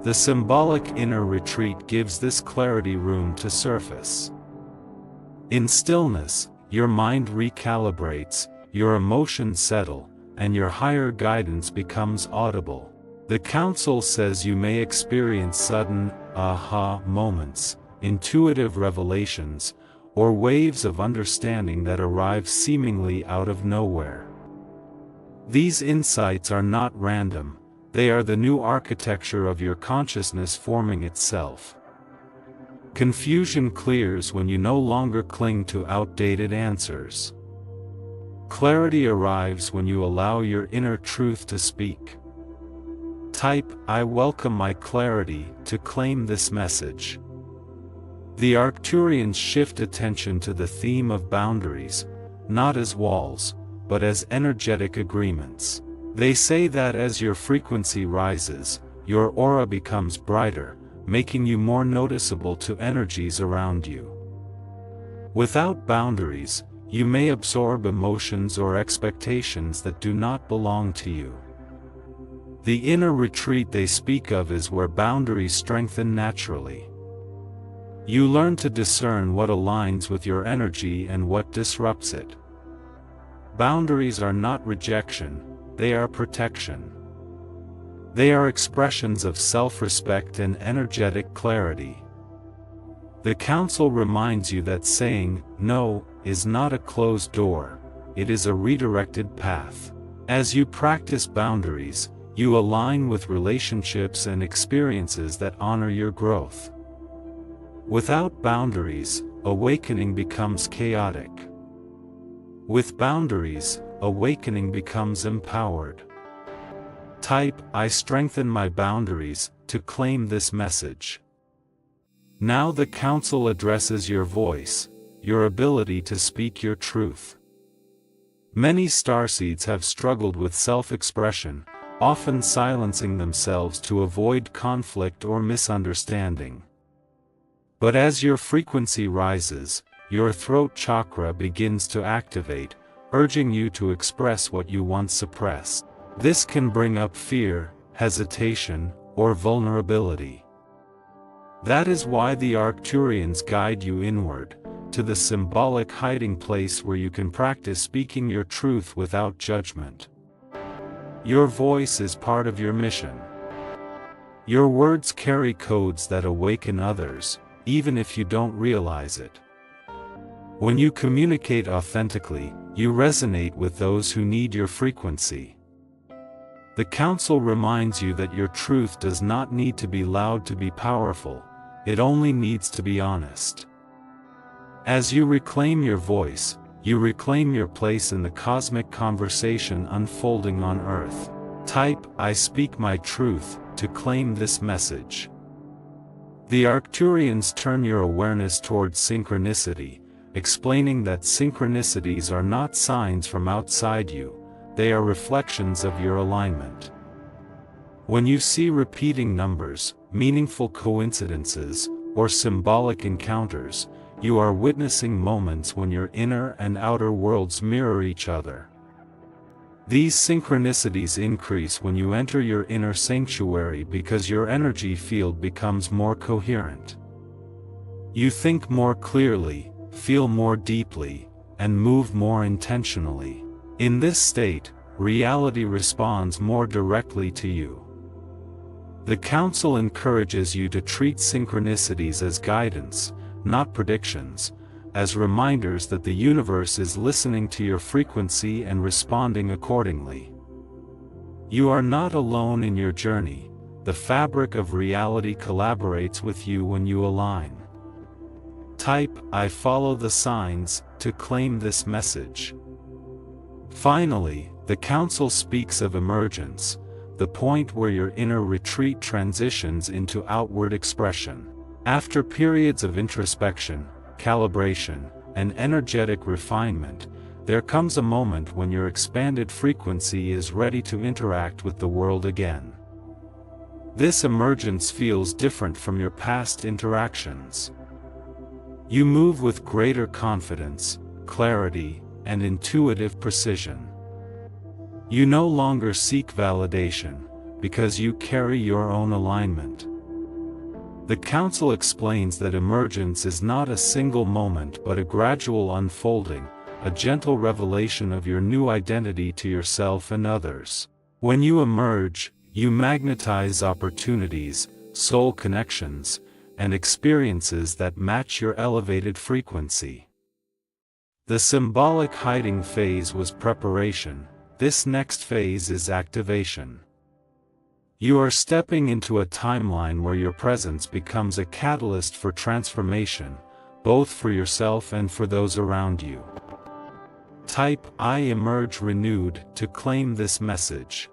The symbolic inner retreat gives this clarity room to surface. In stillness, your mind recalibrates, your emotions settle, and your higher guidance becomes audible. The council says you may experience sudden, aha moments, intuitive revelations, or waves of understanding that arrive seemingly out of nowhere. These insights are not random, they are the new architecture of your consciousness forming itself. Confusion clears when you no longer cling to outdated answers. Clarity arrives when you allow your inner truth to speak. Type, I welcome my clarity, to claim this message. The Arcturians shift attention to the theme of boundaries, not as walls, but as energetic agreements. They say that as your frequency rises, your aura becomes brighter, making you more noticeable to energies around you. Without boundaries, you may absorb emotions or expectations that do not belong to you. The inner retreat they speak of is where boundaries strengthen naturally. You learn to discern what aligns with your energy and what disrupts it. Boundaries are not rejection, they are protection. They are expressions of self-respect and energetic clarity. The council reminds you that saying, no, is not a closed door, it is a redirected path. As you practice boundaries, you align with relationships and experiences that honor your growth. Without boundaries, awakening becomes chaotic. With boundaries, awakening becomes empowered. Type, I strengthen my boundaries, to claim this message. Now the council addresses your voice, your ability to speak your truth. Many starseeds have struggled with self-expression, often silencing themselves to avoid conflict or misunderstanding. But as your frequency rises, your throat chakra begins to activate, urging you to express what you once suppressed. This can bring up fear, hesitation, or vulnerability. That is why the Arcturians guide you inward, to the symbolic hiding place where you can practice speaking your truth without judgment. Your voice is part of your mission. Your words carry codes that awaken others, even if you don't realize it. When you communicate authentically, you resonate with those who need your frequency. The council reminds you that your truth does not need to be loud to be powerful, it only needs to be honest. As you reclaim your voice, you reclaim your place in the cosmic conversation unfolding on Earth. Type, I speak my truth, to claim this message. The Arcturians turn your awareness towards synchronicity, explaining that synchronicities are not signs from outside you, they are reflections of your alignment. When you see repeating numbers, meaningful coincidences, or symbolic encounters, you are witnessing moments when your inner and outer worlds mirror each other. These synchronicities increase when you enter your inner sanctuary because your energy field becomes more coherent. You think more clearly, feel more deeply, and move more intentionally. In this state, reality responds more directly to you. The Council encourages you to treat synchronicities as guidance, not predictions, as reminders that the universe is listening to your frequency and responding accordingly. You are not alone in your journey. The fabric of reality collaborates with you when you align. Type "I follow the signs" to claim this message. Finally, the Council speaks of emergence, the point where your inner retreat transitions into outward expression. After periods of introspection, calibration, and energetic refinement, there comes a moment when your expanded frequency is ready to interact with the world again. This emergence feels different from your past interactions. You move with greater confidence, clarity, and intuitive precision. You no longer seek validation, because you carry your own alignment. The Council explains that emergence is not a single moment but a gradual unfolding, a gentle revelation of your new identity to yourself and others. When you emerge, you magnetize opportunities, soul connections, and experiences that match your elevated frequency. The symbolic hiding phase was preparation. This next phase is activation. You are stepping into a timeline where your presence becomes a catalyst for transformation, both for yourself and for those around you. Type "I emerge renewed" to claim this message.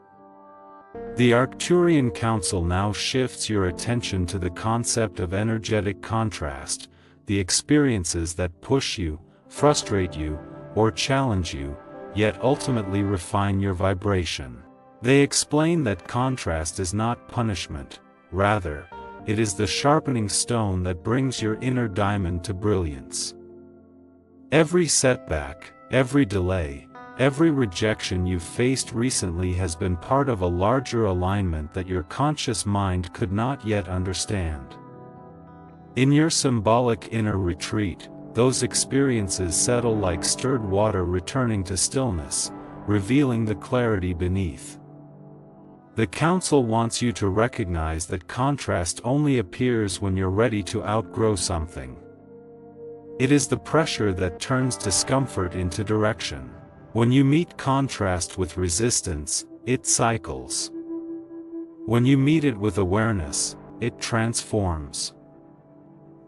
The Arcturian Council now shifts your attention to the concept of energetic contrast, the experiences that push you, frustrate you, or challenge you, yet ultimately refine your vibration. They explain that contrast is not punishment, rather, it is the sharpening stone that brings your inner diamond to brilliance. Every setback, every delay, every rejection you've faced recently has been part of a larger alignment that your conscious mind could not yet understand. In your symbolic inner retreat, those experiences settle like stirred water returning to stillness, revealing the clarity beneath. The Council wants you to recognize that contrast only appears when you're ready to outgrow something. It is the pressure that turns discomfort into direction. When you meet contrast with resistance, it cycles. When you meet it with awareness, it transforms.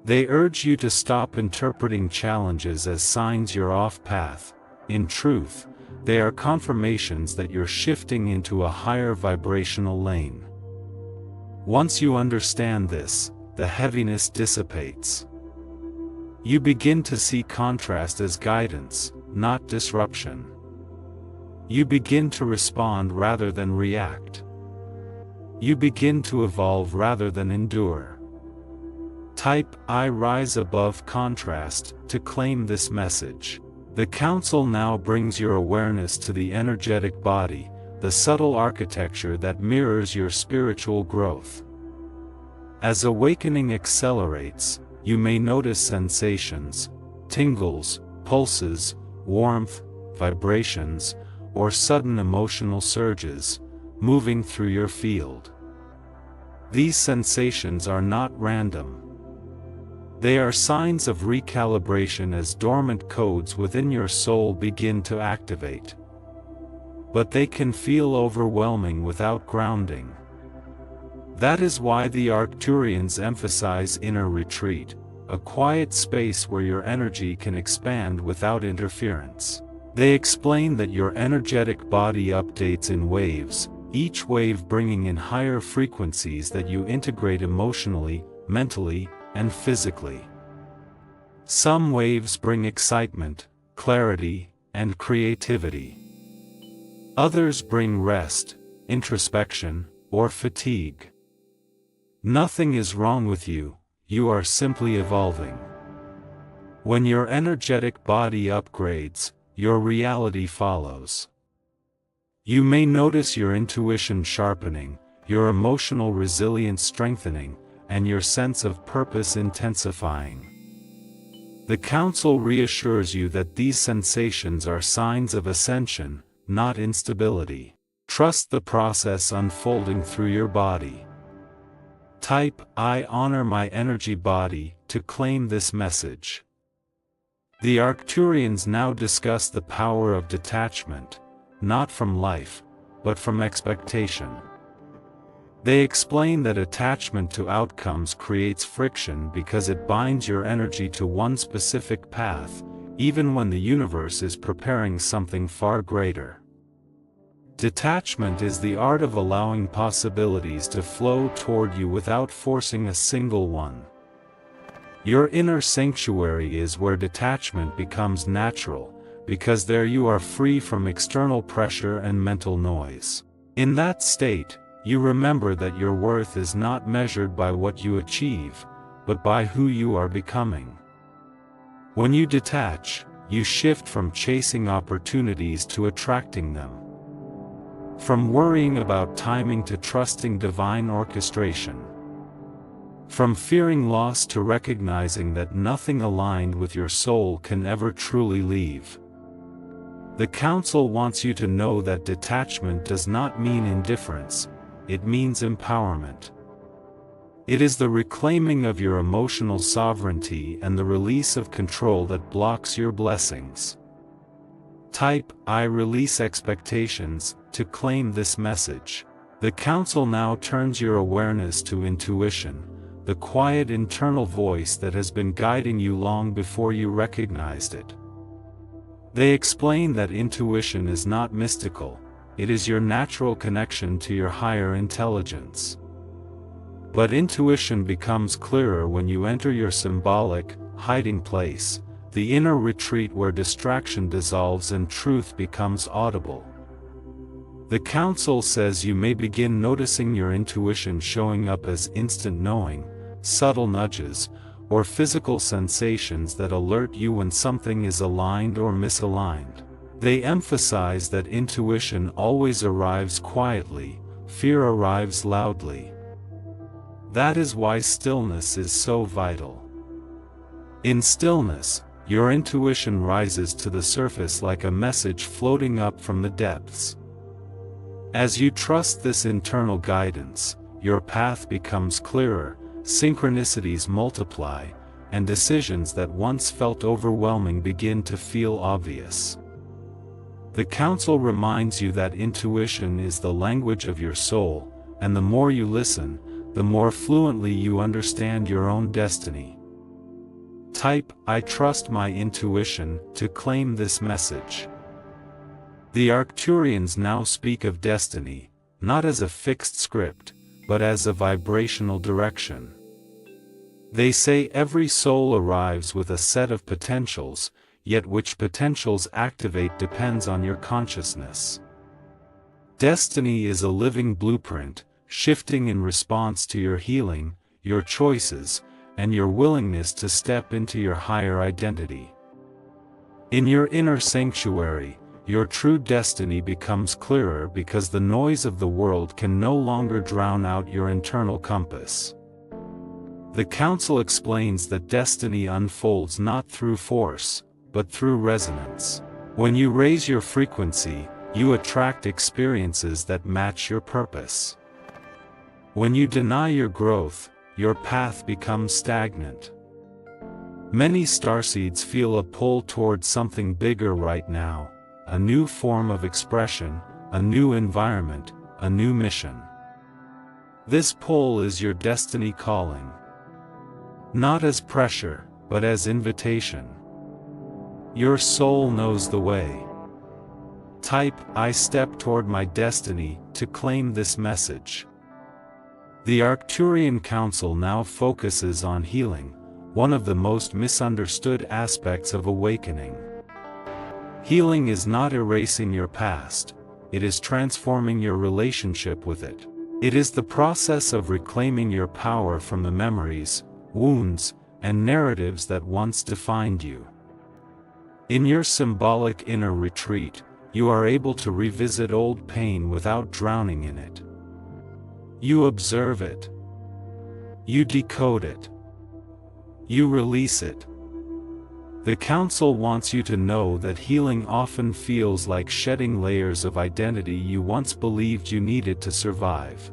They urge you to stop interpreting challenges as signs you're off path. In truth, they are confirmations that you're shifting into a higher vibrational lane. Once you understand this, the heaviness dissipates. You begin to see contrast as guidance, not disruption. You begin to respond rather than react. You begin to evolve rather than endure. Type "I rise above contrast" to claim this message. The Council now brings your awareness to the energetic body, the subtle architecture that mirrors your spiritual growth. As awakening accelerates, you may notice sensations, tingles, pulses, warmth, vibrations, or sudden emotional surges, moving through your field. These sensations are not random. They are signs of recalibration as dormant codes within your soul begin to activate. But they can feel overwhelming without grounding. That is why the Arcturians emphasize inner retreat, a quiet space where your energy can expand without interference. They explain that your energetic body updates in waves, each wave bringing in higher frequencies that you integrate emotionally, mentally, and physically. Some waves bring excitement, clarity, and creativity. Others bring rest, introspection, or fatigue. Nothing is wrong with you, you are simply evolving. When your energetic body upgrades, your reality follows. You may notice your intuition sharpening, your emotional resilience strengthening, and your sense of purpose intensifying. The Council reassures you that these sensations are signs of ascension, not instability. Trust the process unfolding through your body. Type, "I honor my energy body," to claim this message. The Arcturians now discuss the power of detachment, not from life, but from expectation. They explain that attachment to outcomes creates friction because it binds your energy to one specific path, even when the universe is preparing something far greater. Detachment is the art of allowing possibilities to flow toward you without forcing a single one. Your inner sanctuary is where detachment becomes natural, because there you are free from external pressure and mental noise. In that state, you remember that your worth is not measured by what you achieve, but by who you are becoming. When you detach, you shift from chasing opportunities to attracting them. From worrying about timing to trusting divine orchestration. From fearing loss to recognizing that nothing aligned with your soul can ever truly leave. The Council wants you to know that detachment does not mean indifference, it means empowerment. It is the reclaiming of your emotional sovereignty and the release of control that blocks your blessings. Type, "I release expectations," to claim this message. The Council now turns your awareness to intuition, the quiet internal voice that has been guiding you long before you recognized it. They explain that intuition is not mystical, it is your natural connection to your higher intelligence. But intuition becomes clearer when you enter your symbolic, hiding place, the inner retreat where distraction dissolves and truth becomes audible. The Council says you may begin noticing your intuition showing up as instant knowing, subtle nudges, or physical sensations that alert you when something is aligned or misaligned. They emphasize that intuition always arrives quietly, fear arrives loudly. That is why stillness is so vital. In stillness, your intuition rises to the surface like a message floating up from the depths. As you trust this internal guidance, your path becomes clearer, synchronicities multiply, and decisions that once felt overwhelming begin to feel obvious. The Council reminds you that intuition is the language of your soul, and the more you listen, the more fluently you understand your own destiny. Type, "I trust my intuition," to claim this message. The Arcturians now speak of destiny, not as a fixed script, but as a vibrational direction. They say every soul arrives with a set of potentials, yet which potentials activate depends on your consciousness. Destiny is a living blueprint, shifting in response to your healing, your choices, and your willingness to step into your higher identity. In your inner sanctuary, your true destiny becomes clearer because the noise of the world can no longer drown out your internal compass. The Council explains that destiny unfolds not through force, but through resonance. When you raise your frequency, you attract experiences that match your purpose. When you deny your growth, your path becomes stagnant. Many starseeds feel a pull toward something bigger right now. A new form of expression, a new environment, a new mission. This pull is your destiny calling. Not as pressure, but as invitation. Your soul knows the way. Type, "I step toward my destiny," to claim this message. The Arcturian Council now focuses on healing, one of the most misunderstood aspects of awakening. Healing is not erasing your past, it is transforming your relationship with it. It is the process of reclaiming your power from the memories, wounds, and narratives that once defined you. In your symbolic inner retreat, you are able to revisit old pain without drowning in it. You observe it. You decode it. You release it. The Council wants you to know that healing often feels like shedding layers of identity you once believed you needed to survive.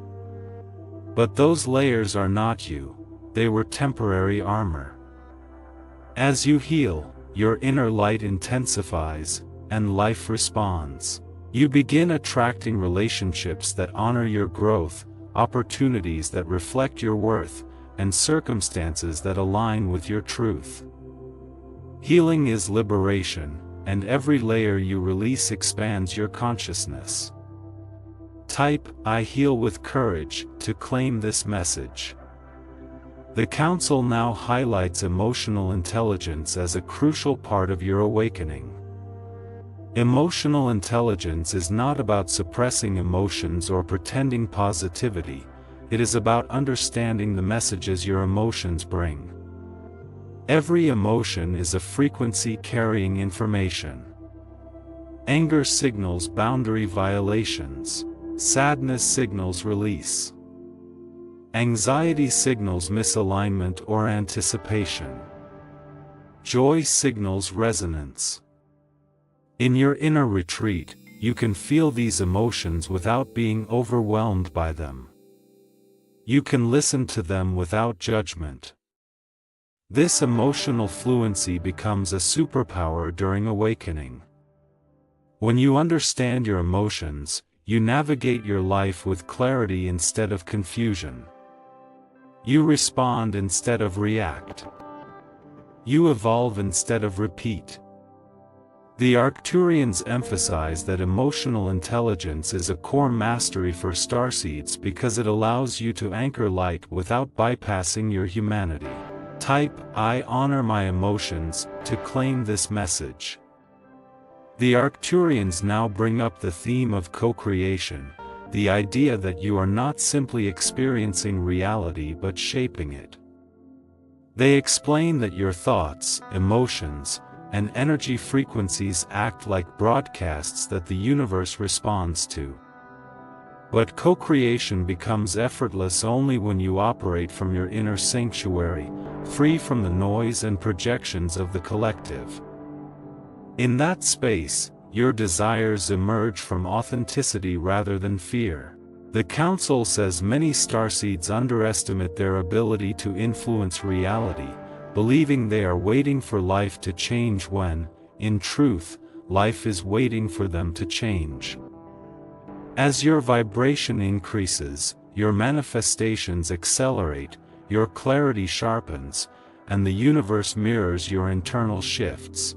But those layers are not you, they were temporary armor. As you heal, your inner light intensifies, and life responds. You begin attracting relationships that honor your growth, opportunities that reflect your worth, and circumstances that align with your truth. Healing is liberation, and every layer you release expands your consciousness. Type "I heal with courage" to claim this message. The Council now highlights emotional intelligence as a crucial part of your awakening. Emotional intelligence is not about suppressing emotions or pretending positivity, it is about understanding the messages your emotions bring. Every emotion is a frequency carrying information. Anger signals boundary violations. Sadness signals release. Anxiety signals misalignment or anticipation. Joy signals resonance. In your inner retreat, you can feel these emotions without being overwhelmed by them. You can listen to them without judgment. This emotional fluency becomes a superpower during awakening. When you understand your emotions, you navigate your life with clarity instead of confusion. You respond instead of react. You evolve instead of repeat. The Arcturians emphasize that emotional intelligence is a core mastery for Starseeds because it allows you to anchor light without bypassing your humanity. Type "I honor my emotions" to claim this message. The Arcturians now bring up the theme of co-creation, the idea that you are not simply experiencing reality but shaping it. They explain that your thoughts, emotions, and energy frequencies act like broadcasts that the universe responds to. But co-creation becomes effortless only when you operate from your inner sanctuary, free from the noise and projections of the collective. In that space, your desires emerge from authenticity rather than fear. The Council says many Starseeds underestimate their ability to influence reality, believing they are waiting for life to change when, in truth, life is waiting for them to change. As your vibration increases, your manifestations accelerate, your clarity sharpens, and the universe mirrors your internal shifts.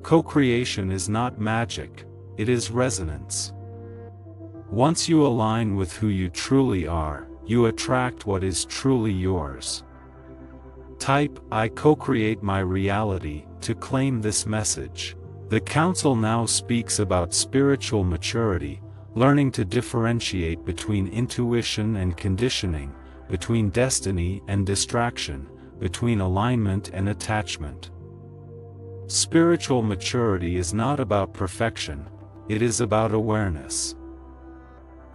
Co-creation is not magic, it is resonance. Once you align with who you truly are, you attract what is truly yours. Type "I co-create my reality" to claim this message. The Council now speaks about spiritual maturity, learning to differentiate between intuition and conditioning, between destiny and distraction, between alignment and attachment. Spiritual maturity is not about perfection, it is about awareness.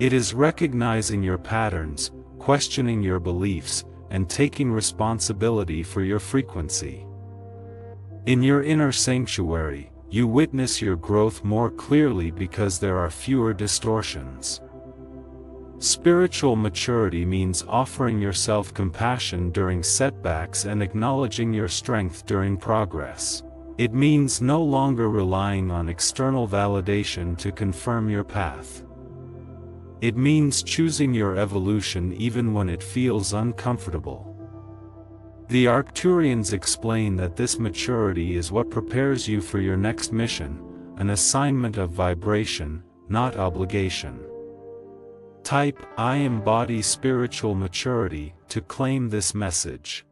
It is recognizing your patterns, questioning your beliefs, and taking responsibility for your frequency. In your inner sanctuary, you witness your growth more clearly because there are fewer distortions. Spiritual maturity means offering yourself compassion during setbacks and acknowledging your strength during progress. It means no longer relying on external validation to confirm your path. It means choosing your evolution even when it feels uncomfortable. The Arcturians explain that this maturity is what prepares you for your next mission, an assignment of vibration, not obligation. Type "I embody spiritual maturity" to claim this message.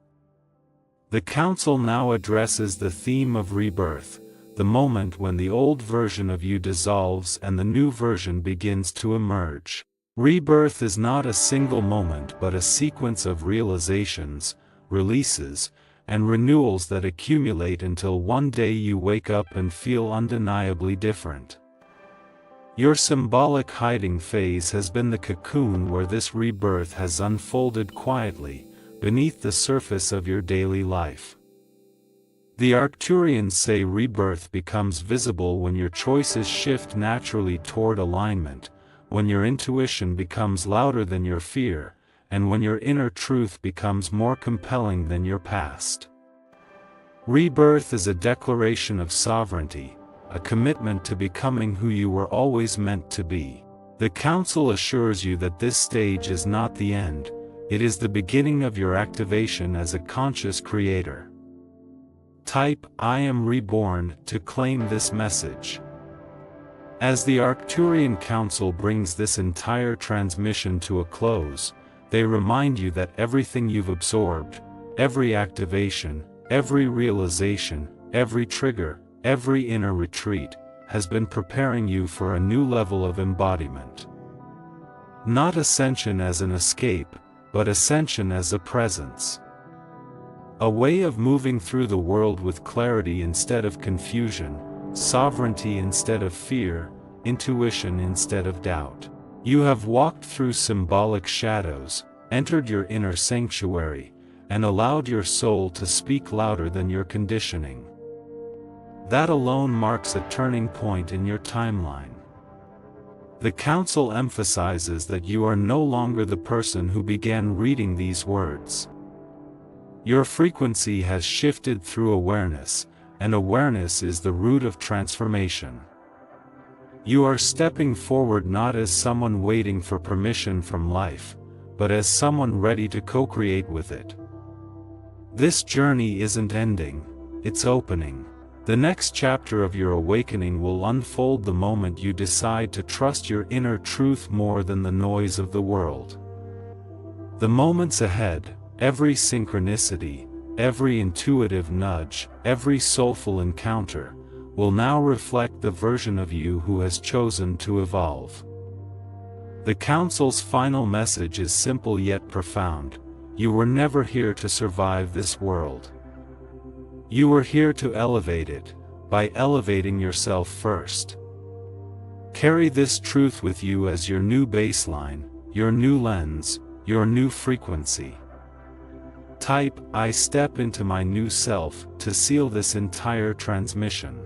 The Council now addresses the theme of rebirth, the moment when the old version of you dissolves and the new version begins to emerge. Rebirth is not a single moment but a sequence of realizations, releases, and renewals that accumulate until one day you wake up and feel undeniably different. Your symbolic hiding phase has been the cocoon where this rebirth has unfolded quietly, beneath the surface of your daily life. The Arcturians say rebirth becomes visible when your choices shift naturally toward alignment, when your intuition becomes louder than your fear, and when your inner truth becomes more compelling than your past. Rebirth is a declaration of sovereignty, a commitment to becoming who you were always meant to be. The Council assures you that this stage is not the end, it is the beginning of your activation as a conscious creator. Type "I am reborn" to claim this message. As the Arcturian Council brings this entire transmission to a close, they remind you that everything you've absorbed, every activation, every realization, every trigger, every inner retreat, has been preparing you for a new level of embodiment. Not ascension as an escape, but ascension as a presence. A way of moving through the world with clarity instead of confusion, sovereignty instead of fear, intuition instead of doubt. You have walked through symbolic shadows, entered your inner sanctuary, and allowed your soul to speak louder than your conditioning. That alone marks a turning point in your timeline. The Council emphasizes that you are no longer the person who began reading these words. Your frequency has shifted through awareness, and awareness is the root of transformation. You are stepping forward not as someone waiting for permission from life, but as someone ready to co-create with it. This journey isn't ending, it's opening. The next chapter of your awakening will unfold the moment you decide to trust your inner truth more than the noise of the world. The moments ahead, every synchronicity, every intuitive nudge, every soulful encounter, will now reflect the version of you who has chosen to evolve. The Council's final message is simple yet profound: you were never here to survive this world. You were here to elevate it, by elevating yourself first. Carry this truth with you as your new baseline, your new lens, your new frequency. Type "I step into my new self" to seal this entire transmission.